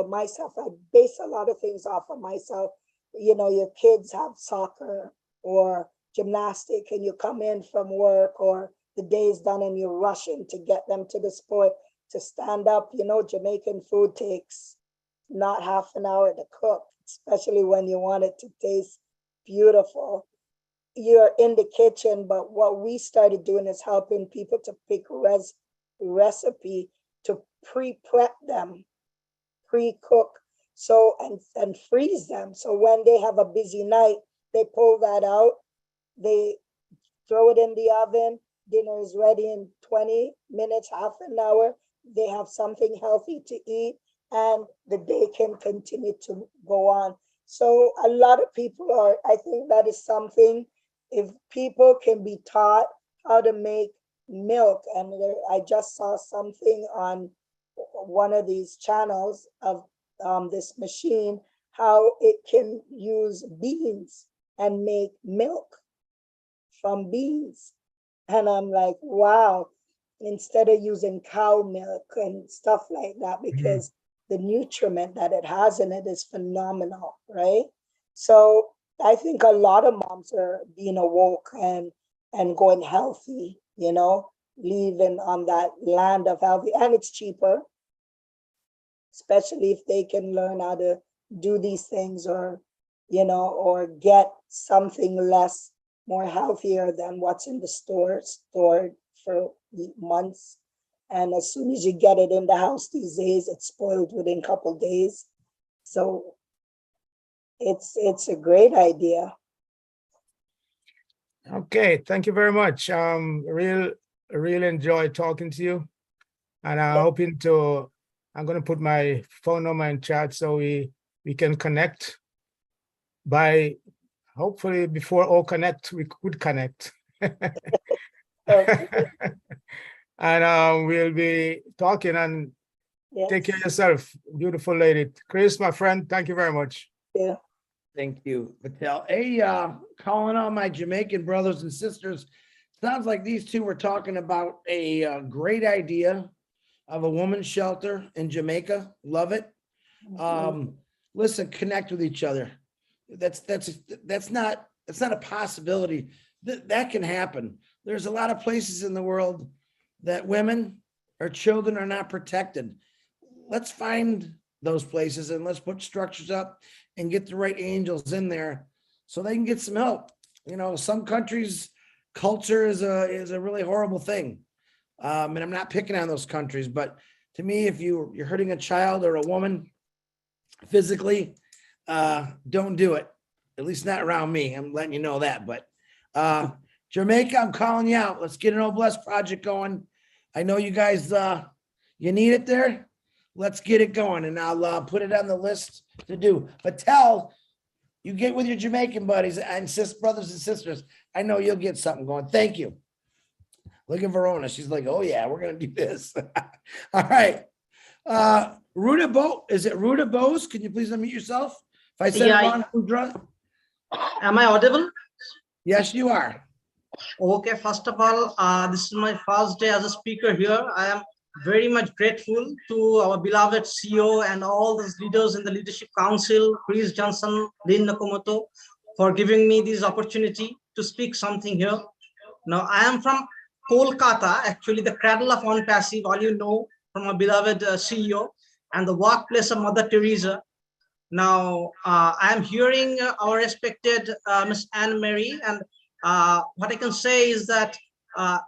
S2: Myself, I base a lot of things off of myself. You know, your kids have soccer or gymnastic, and you come in from work, or the day's done and you're rushing to get them to the sport, to stand up. You know, Jamaican food takes not half an hour to cook, especially when you want it to taste beautiful. You're in the kitchen, but what we started doing is helping people to pick recipe to pre-prep them, pre-cook, so and freeze them. So when they have a busy night, they pull that out, they throw it in the oven, dinner is ready in 20 minutes, half an hour. They have something healthy to eat, and the day can continue to go on. So a lot of people are, I think that is something, if people can be taught how to make milk, and I just saw something on one of these channels of this machine, how it can use beans and make milk from beans. And I'm like, wow, instead of using cow milk and stuff like that, because the nutriment that it has in it is phenomenal, right? So I think a lot of moms are being awoke and going healthy, you know, living on that land of healthy, and it's cheaper, especially if they can learn how to do these things, or, you know, or get something less, more healthier than what's in the stores, stored for months. And as soon as you get it in the house these days, it's spoiled within a couple days. So it's a great idea.
S13: Okay, thank you very much. Real enjoy talking to you. And I'm gonna put my phone number in chat so we can connect. By hopefully before all connect, we could connect. And we'll be talking, and take care of yourself, beautiful lady. Chris, my friend, thank you very much.
S2: Yeah.
S1: Thank you, Patel. Hey, calling on my Jamaican brothers and sisters. Sounds like these two were talking about a great idea of a woman's shelter in Jamaica. Love it. Listen, connect with each other. That's not a possibility. That can happen. There's a lot of places in the world that women or children are not protected. Let's find those places and let's put structures up and get the right angels in there so they can get some help. You know, some countries, culture is a really horrible thing. And I'm not picking on those countries, but to me, if you're hurting a child or a woman physically, don't do it. At least not around me. I'm letting you know that. But Jamaica, I'm calling you out. Let's get an Old Blessed project going. I know you guys, you need it there. Let's get it going, and I'll put it on the list to do. But you get with your Jamaican buddies and brothers and sisters. I know you'll get something going. Thank you. Look at Verona. She's like, oh yeah, we're gonna do this. All right. Ruta Bo, is it Ruta Bose? Can you please unmute yourself? If I said it wrong, Rudra.
S14: Am I audible?
S1: Yes, you are.
S14: Okay, first of all, this is my first day as a speaker here. I am very much grateful to our beloved CEO and all those leaders in the Leadership Council, Chris Johnson, Lynn Nakamoto, for giving me this opportunity to speak something here. Now, I am from Kolkata, actually the cradle of OnPassive, all you know from our beloved CEO, and the workplace of Mother Teresa. Now, I am hearing our respected Miss Anne Marie, and what I can say is that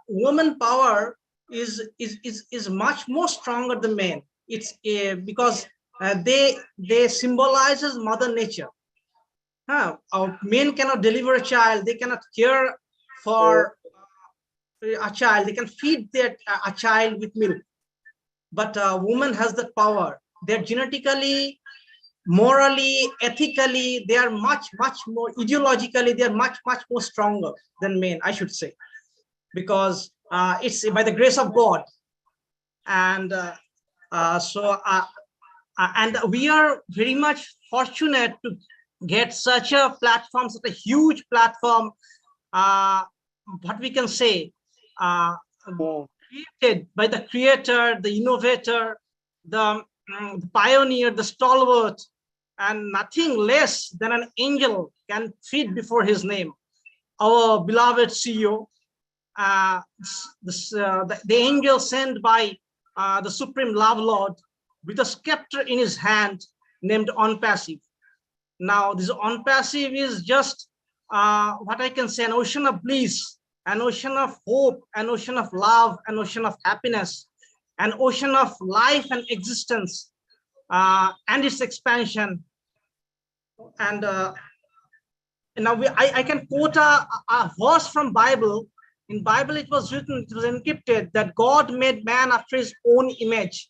S14: woman power is much more stronger than men. It's because they symbolizes Mother Nature. Our men cannot deliver a child, they cannot care for a child, they can feed a child with milk. But a woman has that power. They're genetically, morally, ethically, they are much more, ideologically, they are much more stronger than men, I should say, because it's by the grace of God. And and we are very much fortunate to get such a platform, such a huge platform, what we can say, created by the creator, the innovator, the pioneer, the stalwart, and nothing less than an angel can fit before his name. Our beloved CEO, the angel sent by the Supreme Love Lord with a scepter in his hand named OnPassive. Now, this OnPassive is just what I can say, an ocean of bliss, an ocean of hope, an ocean of love, an ocean of happiness, an ocean of life and existence, and its expansion. And now I can quote a verse from Bible. In Bible, it was written, it was encrypted, that God made man after his own image.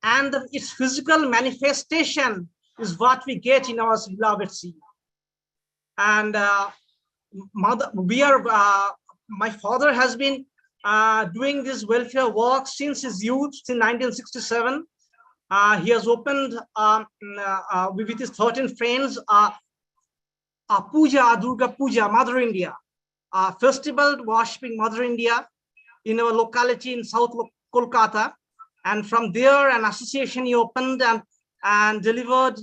S14: And its physical manifestation is what we get in our beloved CEO. And my father has been doing this welfare work since his youth, since 1967. He has opened with his 13 friends Puja, Durga Puja, Mother India, festival worshipping Mother India in our locality in South Kolkata. And from there, an association he opened and delivered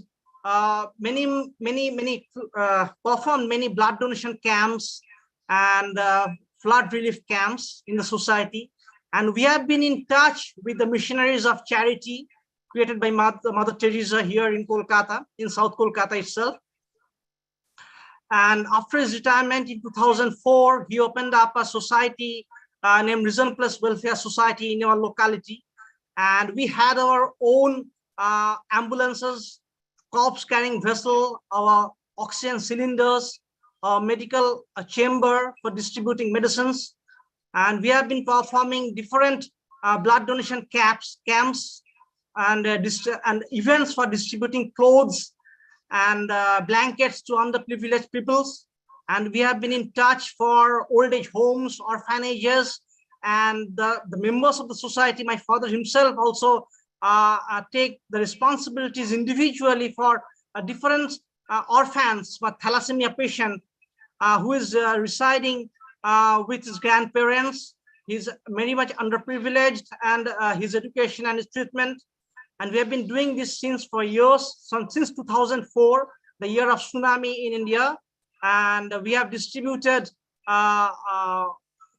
S14: performed many blood donation camps and flood relief camps in the society. And we have been in touch with the missionaries of charity created by Mother Teresa here in Kolkata, in South Kolkata itself. And after his retirement in 2004, he opened up a society named Risen Plus Welfare Society in our locality. And we had our own ambulances, corpse carrying vessel, our oxygen cylinders, our medical chamber for distributing medicines. And we have been performing different blood donation camps and events for distributing clothes and blankets to underprivileged peoples. And we have been in touch for old age homes, orphanages, and the members of the society. My father himself also take the responsibilities individually for different orphans, for thalassemia patient who is residing with his grandparents. He's very much underprivileged, and his education and his treatment. And we have been doing this for years, since 2004, the year of tsunami in India. And we have distributed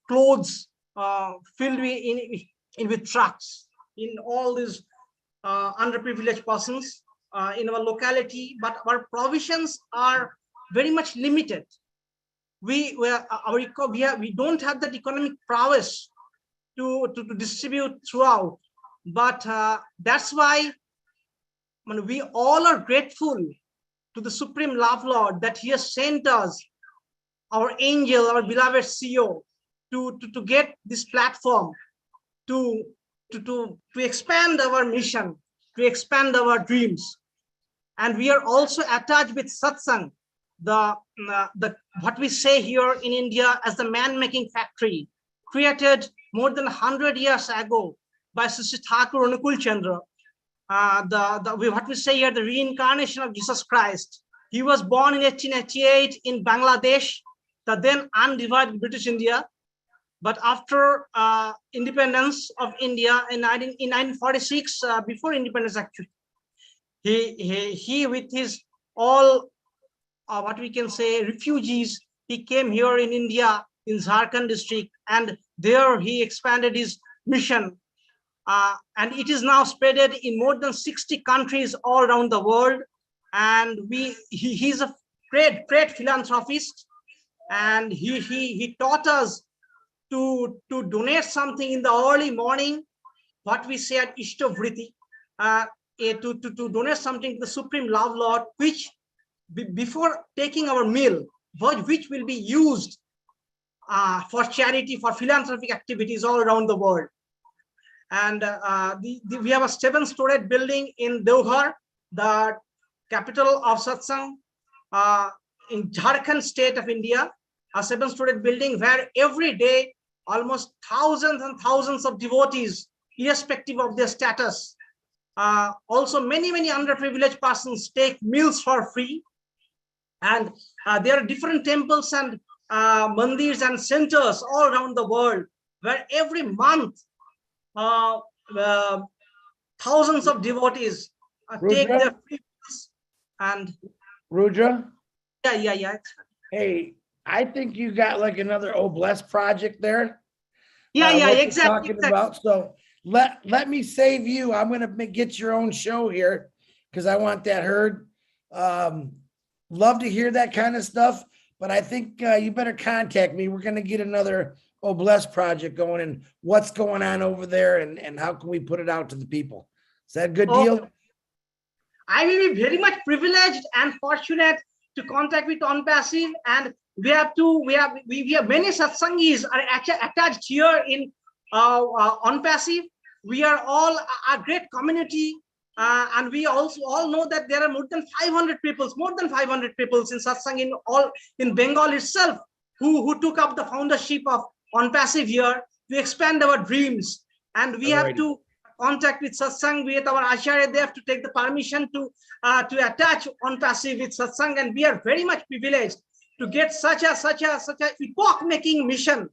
S14: clothes filled with trucks in all these underprivileged persons in our locality. But our provisions are very much limited. We don't have that economic prowess to distribute throughout. But that's why we all are grateful to the Supreme Love Lord that he has sent us, our angel, our beloved CEO, to get this platform to expand our mission, to expand our dreams. And we are also attached with satsang, what we say here in India as the man-making factory, created more than 100 years ago by Sister Thakur Anukul Chandra. What we say here, the reincarnation of Jesus Christ. He was born in 1888 in Bangladesh, the then undivided British India. But after independence of India in 1946, before independence actually, he with his all what we can say refugees, he came here in India in Jharkhand district, and there he expanded his mission. And it is now spreaded in more than 60 countries all around the world. And he's a great philanthropist, and he taught us to donate something in the early morning, what we say at Ishtavriti, to donate something to the Supreme Love Lord, which before taking our meal, which will be used for charity, for philanthropic activities all around the world. And we have a 7-story building in Deoghar, the capital of satsang in Jharkhand state of India, a 7-story building where every day almost thousands and thousands of devotees, irrespective of their status, also many underprivileged persons take meals for free. And there are different temples and mandirs and centers all around the world where every month thousands of devotees take their free meals. And
S1: Rudra?
S14: Yeah.
S1: Hey, I think you got like another Oblast project there.
S14: Yeah,
S1: what you're
S14: exactly.
S1: Talking about. So let me save you. I'm gonna get your own show here because I want that heard. Love to hear that kind of stuff, but I think you better contact me. We're gonna get another Oblast project going, and what's going on over there, and how can we put it out to the people? Is that a good deal?
S14: I will be very much privileged and fortunate to contact with OnPassive, and we have many satsangis are attached here in OnPassive. We are all a great community, and we also all know that there are more than 500 people in satsang in Bengal itself who took up the foundership of OnPassive here to expand our dreams. And we have to contact with satsang with our acharya. They have to take the permission to attach Antasi with satsang, and we are very much privileged to get such a epoch-making mission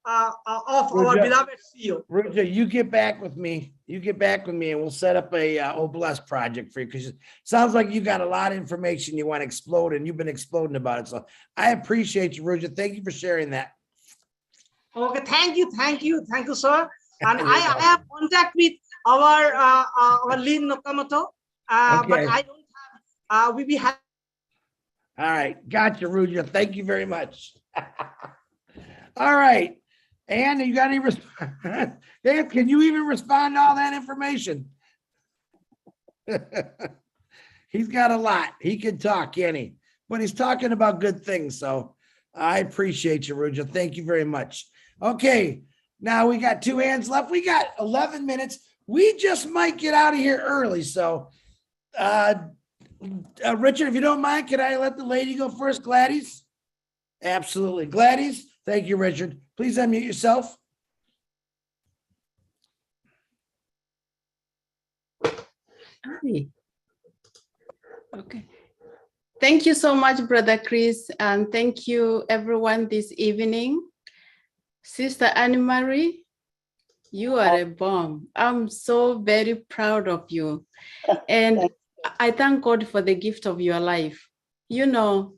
S14: of our beloved CEO.
S1: Ruja, you get back with me. You get back with me, and we'll set up a Oblast project for you, because it sounds like you got a lot of information you want to explode, and you've been exploding about it. So I appreciate you, Ruja. Thank you for sharing that.
S14: Okay, thank you, sir. And I have contact with our Lynn Nakamoto, but
S1: Okay.
S14: I don't have. We have.
S1: All right, gotcha, Ruja. Thank you very much. All right, Ann, you got any response? Dan, can you even respond to all that information? He's got a lot. He can talk, can't he? But he's talking about good things. So I appreciate you, Ruja. Thank you very much. Okay, now we got 2 hands left. We got 11 minutes. We just might get out of here early. So, Richard, if you don't mind, can I let the lady go first, Gladys? Absolutely. Gladys, thank you, Richard. Please unmute yourself.
S15: Hi. Okay. Thank you so much, Brother Chris, and thank you everyone this evening. Sister Anne Marie, you are a bomb. I'm so very proud of you. And I thank God for the gift of your life. You know,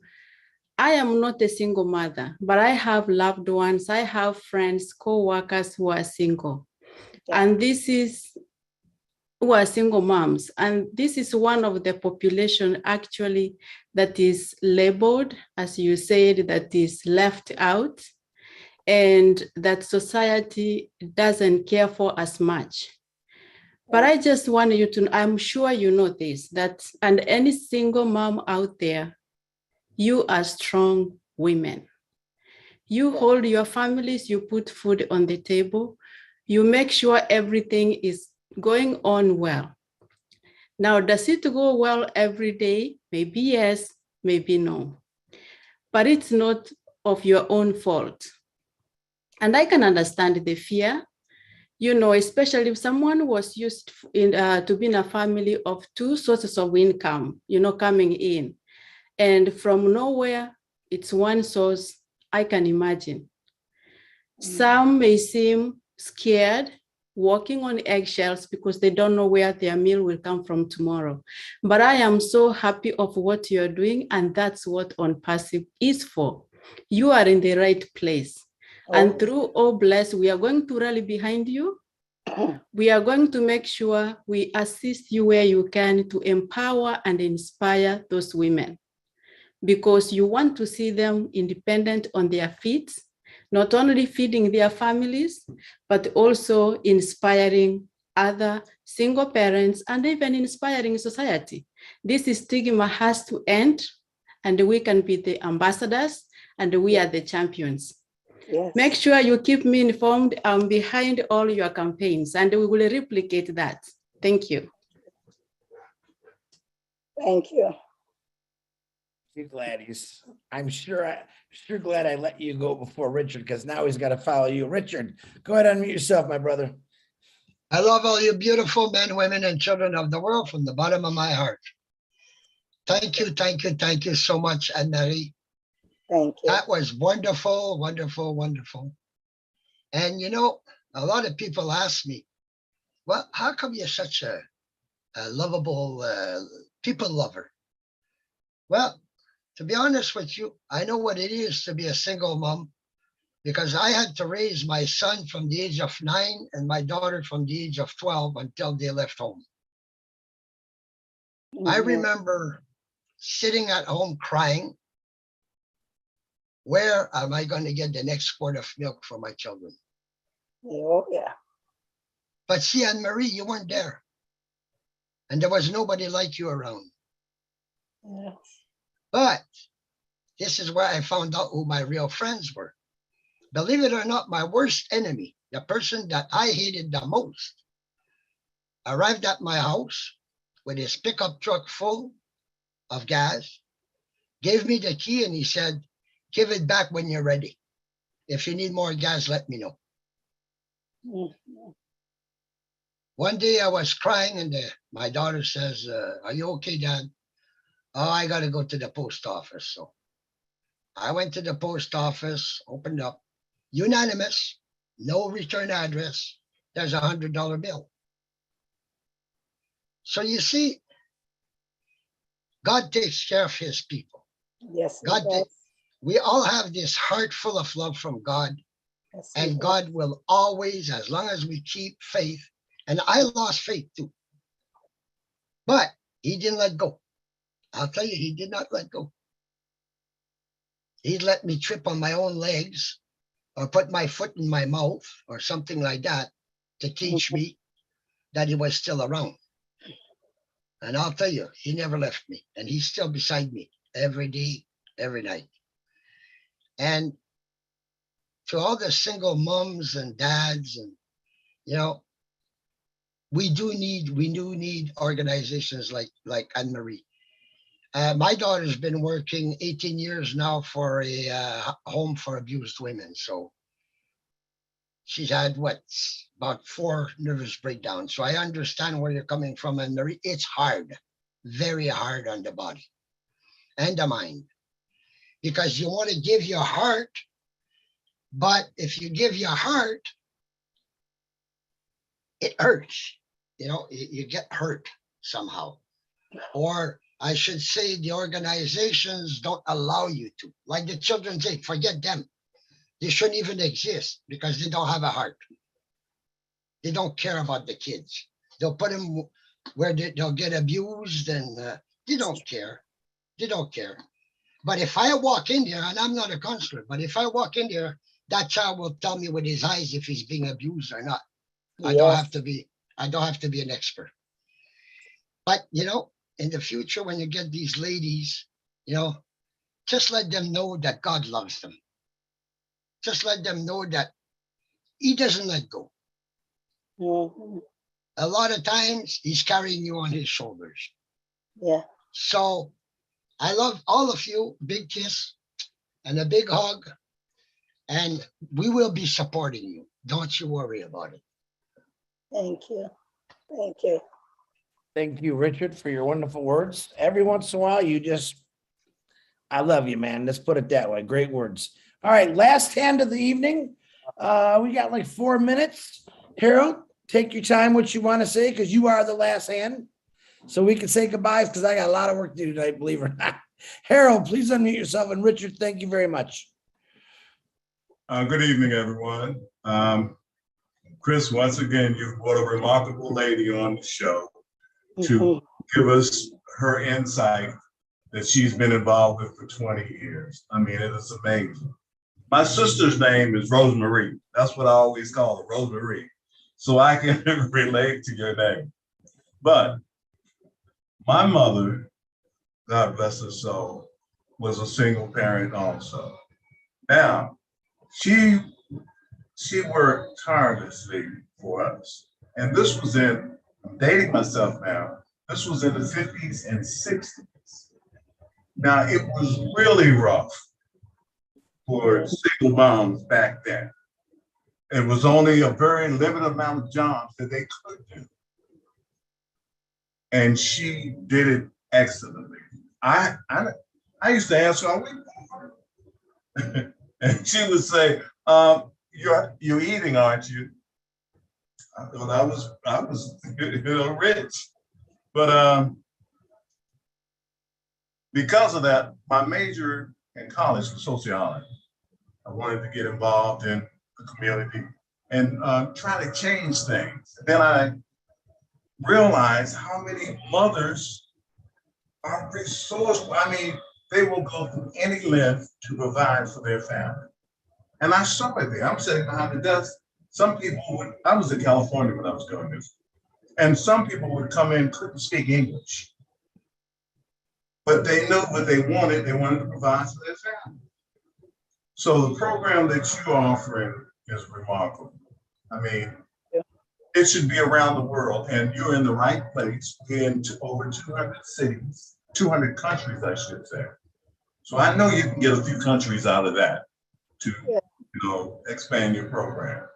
S15: I am not a single mother, but I have loved ones. I have friends, co-workers who are single. And this is who are single moms. And this is one of the population actually that is labeled, as you said, that is left out, and that society doesn't care for as much. But I just want you to, I'm sure you know this, that, and any single mom out there, you are strong women. You hold your families, you put food on the table, you make sure everything is going on well. Now, does it go well every day? Maybe yes, maybe no. But it's not of your own fault. And I can understand the fear, you know, especially if someone was used to be in a family of 2 sources of income, you know, coming in. And from nowhere, it's one source. I can imagine. Some may seem scared, walking on eggshells because they don't know where their meal will come from tomorrow. But I am so happy of what you're doing, and that's what On Passive is for. You are in the right place. And through Oblast, we are going to rally behind you. We are going to make sure we assist you where you can to empower and inspire those women, because you want to see them independent on their feet, not only feeding their families, but also inspiring other single parents and even inspiring society. This stigma has to end, and we can be the ambassadors, and we are the champions.
S2: Yes.
S15: Make sure you keep me informed. I'm behind all your campaigns, and we will replicate that. Thank you.
S2: Thank you.
S1: You're Gladys. I'm sure glad I let you go before Richard, because now he's got to follow you. Richard, go ahead and unmute yourself, my brother.
S16: I love all you beautiful men, women, and children of the world from the bottom of my heart. Thank you so much, Anne-Marie.
S2: Thank you.
S16: That was wonderful, wonderful, wonderful. And you know, a lot of people ask me, well, how come you're such a lovable people lover? Well, to be honest with you, I know what it is to be a single mom, because I had to raise my son from the age of 9 and my daughter from the age of 12 until they left home. I remember sitting at home crying, where am I going to get the next quart of milk for my children?
S2: Oh, yeah.
S16: But see, Anne-Marie, you weren't there. And there was nobody like you around.
S2: Yeah.
S16: But this is where I found out who my real friends were. Believe it or not, my worst enemy, the person that I hated the most, arrived at my house with his pickup truck full of gas, gave me the key, and he said, give it back when you're ready. If you need more gas, let me know. One day I was crying and my daughter says, are you okay, Dad? Oh, I got to go to the post office. So I went to the post office, opened up, unanimous, no return address. There's a $100 bill. So you see, God takes care of his people.
S2: Yes,
S16: God, we all have this heart full of love from God.
S2: Yes,
S16: And God will always, as long as we keep faith, and I lost faith too. But he didn't let go. I'll tell you, he did not let go. He let me trip on my own legs or put my foot in my mouth or something like that to teach me that he was still around. And I'll tell you, he never left me. And he's still beside me every day, every night. And to all the single moms and dads, and we do need organizations like Anne-Marie. My daughter's been working 18 years now for a home for abused women. So she's had about 4 nervous breakdowns. So I understand where you're coming from, Anne-Marie. It's hard, very hard on the body and the mind, because you want to give your heart, but if you give your heart, it hurts. You get hurt somehow. Or I should say the organizations don't allow you to. Like the Children's Aid, forget them. They shouldn't even exist because they don't have a heart. They don't care about the kids. They'll put them where they'll get abused, and they don't care. They don't care. But if I walk in there, and I'm not a counselor, but if I walk in there, that child will tell me with his eyes if he's being abused or not. I don't have to be an expert. But in the future, when you get these ladies, just let them know that God loves them. Just let them know that he doesn't let go.
S2: Mm-hmm.
S16: A lot of times he's carrying you on his shoulders.
S2: Yeah.
S16: So I love all of you. Big kiss and a big hug. And we will be supporting you. Don't you worry about it.
S2: Thank you. Thank you.
S1: Thank you, Richard, for your wonderful words. Every once in a while, I love you, man. Let's put it that way. Great words. All right, last hand of the evening. We got like 4 minutes. Harold, take your time, what you want to say, because you are the last hand. So we can say goodbyes, because I got a lot of work to do tonight, believe it or not. Harold, please unmute yourself. And Richard, thank you very much.
S17: Good evening, everyone. Chris, once again, you've brought a remarkable lady on the show to give us her insight that she's been involved with for 20 years. I mean, it is amazing. My sister's name is Rosemary. That's what I always call her, Rosemary. So I can relate to your name. But my mother, God bless her soul, was a single parent also. Now, she worked tirelessly for us. And this was I'm dating myself now, this was in the 50s and 60s. Now, it was really rough for single moms back then. It was only a very limited amount of jobs that they could do. And she did it excellently. I used to ask her, are we? And she would say, you're eating, aren't you? I thought I was rich. But because of that, my major in college was sociology. I wanted to get involved in the community and try to change things. Then I realized how many mothers are resourceful. I mean, they will go through any length to provide for their family. And I saw it there. I'm sitting behind the desk. Some people I was in California when I was doing this, and some people would come in, couldn't speak English, but they knew what they wanted to provide for their family. So the program that you're offering is remarkable. I mean, it should be around the world, and you're in the right place. We're in over 200 cities, 200 countries, I should say. So I know you can get a few countries out of that to expand your program.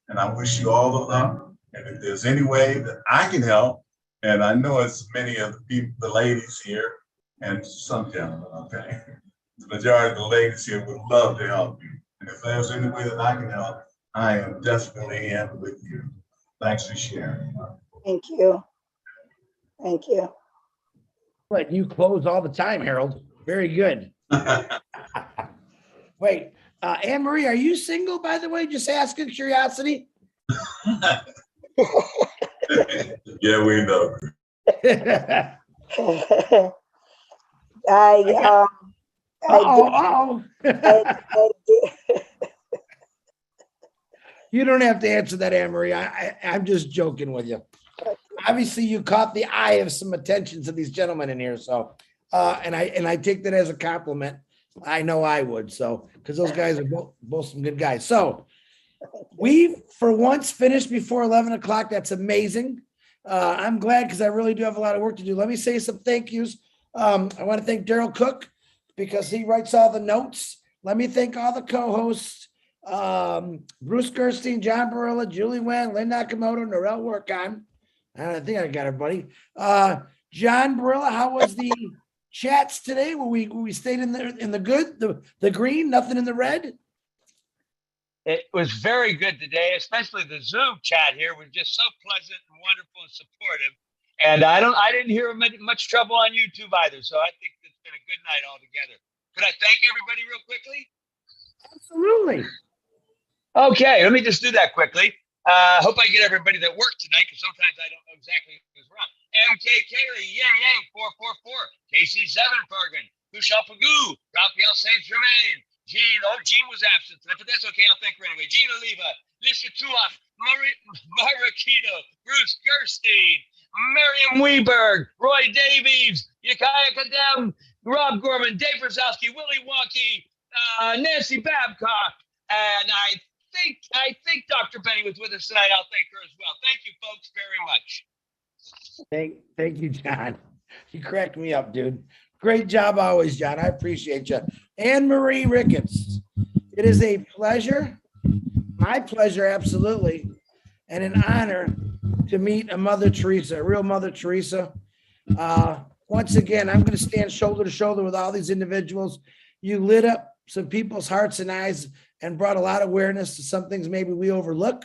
S17: And I wish you all the luck. And if there's any way that I can help, and I know it's many of the people, the ladies here, and some gentlemen, okay? The majority of the ladies here would love to help you. And if there's any way that I can help, I am definitely in with you. Thanks for sharing.
S2: Thank you. Thank you.
S1: But you close all the time, Harold. Very good. Wait, Anne Marie, are you single, by the way? Just asking curiosity.
S17: Yeah, we know.
S2: I
S1: You don't have to answer that, Anne Marie. I'm just joking with you. Obviously, you caught the eye of some attention to these gentlemen in here, so and I take that as a compliment. I know I would, so because those guys are both some good guys. So we, for once, finished before 11 o'clock. That's amazing. I'm glad because I really do have a lot of work to do. Let me say some thank yous. I want to thank Daryl Cook because he writes all the notes. Let me thank all the co-hosts. Bruce Gerstein, John Barilla, Julie Wen, Lynn Nakamoto, Norel Workon. I think I got everybody. John Barilla, how was the chats today? We stayed in the good, the green, nothing in the red?
S9: It was very good today, especially the Zoom chat here was just so pleasant and wonderful and supportive. And I didn't hear much trouble on YouTube either. So I think it's been a good night altogether. Could I thank everybody real quickly?
S1: Absolutely.
S9: Okay, let me just do that quickly. Hope I get everybody that worked tonight because sometimes I don't know exactly who's wrong. MK Kaylee, Yang Yang 444, KC7 Bergen, Kushal Pagoo, Raphael Saint Germain, Gene. Oh, Gene was absent tonight, but that's okay. I'll thank her anyway. Gene Oliva, Lisa Tuoff, Marakito, Bruce Gerstein, Miriam Weberg, Roy Davies, Yakaya Kadem, Rob Gorman, Dave Brzezowski, Willie Wonky, Nancy Babcock, and I think Dr. Benny was with us tonight. I'll thank her as well. Thank you, folks, very much.
S1: Thank you, John. You cracked me up, dude. Great job always, John. I appreciate you. Anne Marie Ricketts, it is a pleasure, my pleasure, absolutely, and an honor to meet a Mother Teresa, a real Mother Teresa. Once again, I'm going to stand shoulder to shoulder with all these individuals. You lit up some people's hearts and eyes and brought a lot of awareness to some things maybe we overlook.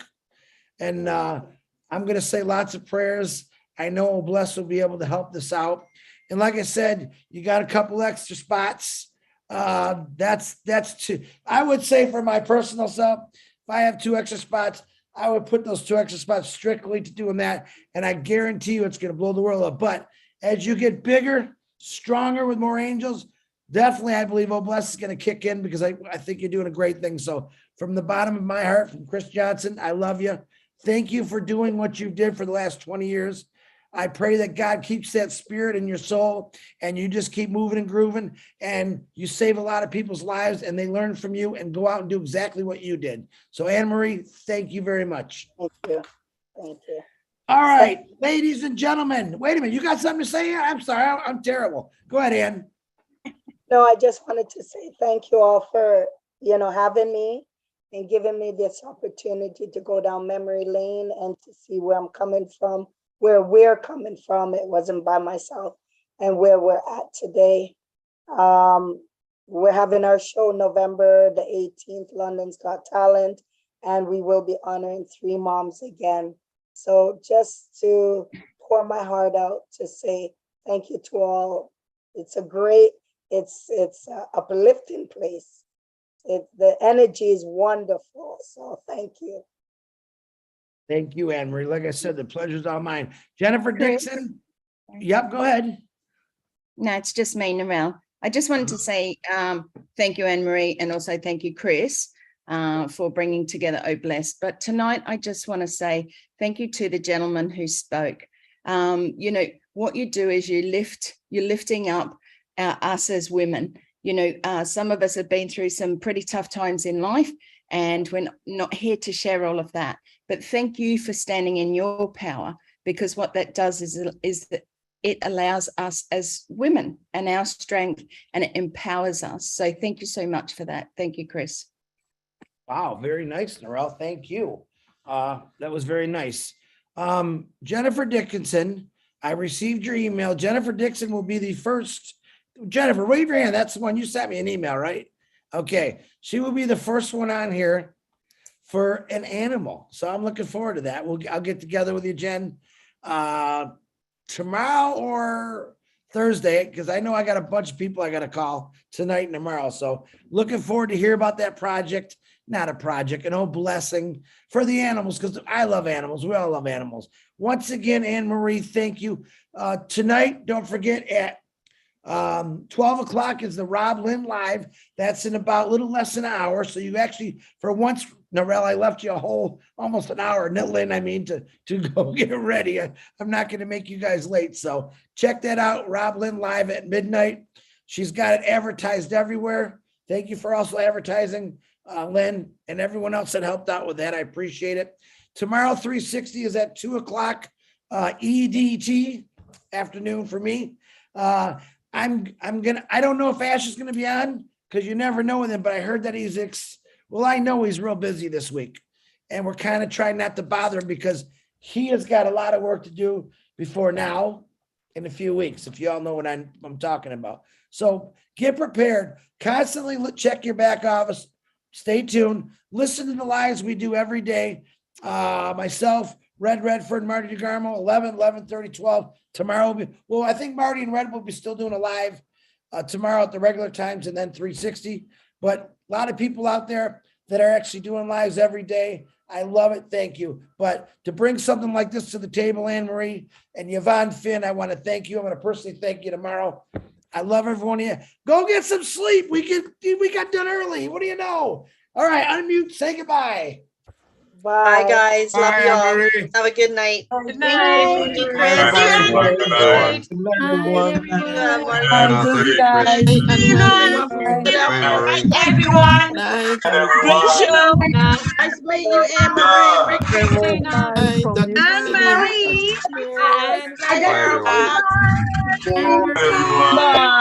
S1: And I'm going to say lots of prayers. I know Bless will be able to help this out. And like I said, you got a couple extra spots. That's two. I would say for my personal self, if I have 2 extra spots, I would put those 2 extra spots strictly to doing that. And I guarantee you it's going to blow the world up. But as you get bigger, stronger with more angels, definitely, I believe Bless is going to kick in because I think you're doing a great thing. So from the bottom of my heart, from Chris Johnson, I love you. Thank you for doing what you did for the last 20 years. I pray that God keeps that spirit in your soul and you just keep moving and grooving and you save a lot of people's lives and they learn from you and go out and do exactly what you did. So Anne Marie, thank you very much.
S2: Thank you. Thank you.
S1: All right, ladies and gentlemen, wait a minute. You got something to say here? I'm sorry. I'm terrible. Go ahead, Anne.
S2: No, I just wanted to say thank you all for, having me and giving me this opportunity to go down memory lane and to see where I'm coming from, where we're coming from. It wasn't by myself and where we're at today. We're having our show November the 18th, London's Got Talent, and we will be honoring 3 moms again. So just to pour my heart out to say thank you to all. It's a great, it's a uplifting place. The energy is wonderful. So thank you.
S1: Thank you, Anne Marie. Like I said, the pleasure's all mine. Jennifer Dixon. Yep, go ahead.
S4: No, it's just me, Narelle. I just wanted to say thank you, Anne Marie, and also thank you, Chris, for bringing together Oh Blessed. But tonight, I just want to say thank you to the gentleman who spoke. What you do is you're lifting up us as women. Some of us have been through some pretty tough times in life, and we're not here to share all of that. But thank you for standing in your power, because what that does is that it allows us as women and our strength, and it empowers us. So thank you so much for that. Thank you, Chris.
S1: Wow, very nice, Narelle. Thank you. That was very nice. Jennifer Dickinson, I received your email. Jennifer Dixon will be the first. Jennifer, wave your hand. That's the one you sent me an email, right? Okay. She will be the first one on here for an animal. So I'm looking forward to that. I'll get together with you, Jen, tomorrow or Thursday, because I know I got a bunch of people I got to call tonight and tomorrow. So looking forward to hear about that project. Not a project, an old blessing for the animals, because I love animals. We all love animals. Once again, Anne Marie, thank you. Tonight, don't forget at 12 o'clock is the Rob Lynn Live. That's in about a little less than an hour. So you actually, for once, Narelle, I left you a whole almost an hour, Lynn, I mean, to go get ready. I'm not going to make you guys late. So check that out, Rob Lynn Live at midnight. She's got it advertised everywhere. Thank you for also advertising, Lynn, and everyone else that helped out with that. I appreciate it. Tomorrow, 360 is at 2 o'clock EDT afternoon for me. I don't know if Ash is gonna be on, because you never know with him, but I heard that I know he's real busy this week. And we're kind of trying not to bother him because he has got a lot of work to do before now in a few weeks, if you all know what I'm talking about. So get prepared, constantly check your back office, stay tuned, listen to the lives we do every day. Myself, Red Redford, Marty DeGarmo, 11, 11:30, 12. Tomorrow will be, well, I think Marty and Red will be still doing a live tomorrow at the regular times and then 360. But a lot of people out there that are actually doing lives every day. I love it. Thank you. But to bring something like this to the table, Anne Marie and Yvonne Finn, I want to thank you. I'm going to personally thank you tomorrow. I love everyone here. Go get some sleep. We got done early. What do you know? All right, unmute. Say goodbye.
S2: Bye,
S18: guys. Love
S13: Bye,
S18: you all.
S13: Anne-Marie.
S18: Have a good night.
S3: Good night.
S18: Thank you,
S17: Good night,
S18: Chris.
S17: Marty. Good night.
S13: Good night, everyone.
S18: Marty.
S17: Thank you, Chris.
S18: Good
S17: Anne-Marie.
S18: everyone.
S17: Night,
S18: Great show.
S11: Nice meeting you, Anne-Marie.
S18: Christina.
S11: Anne-Marie.
S17: Bye,
S18: Bye.
S17: everyone.
S18: Bye.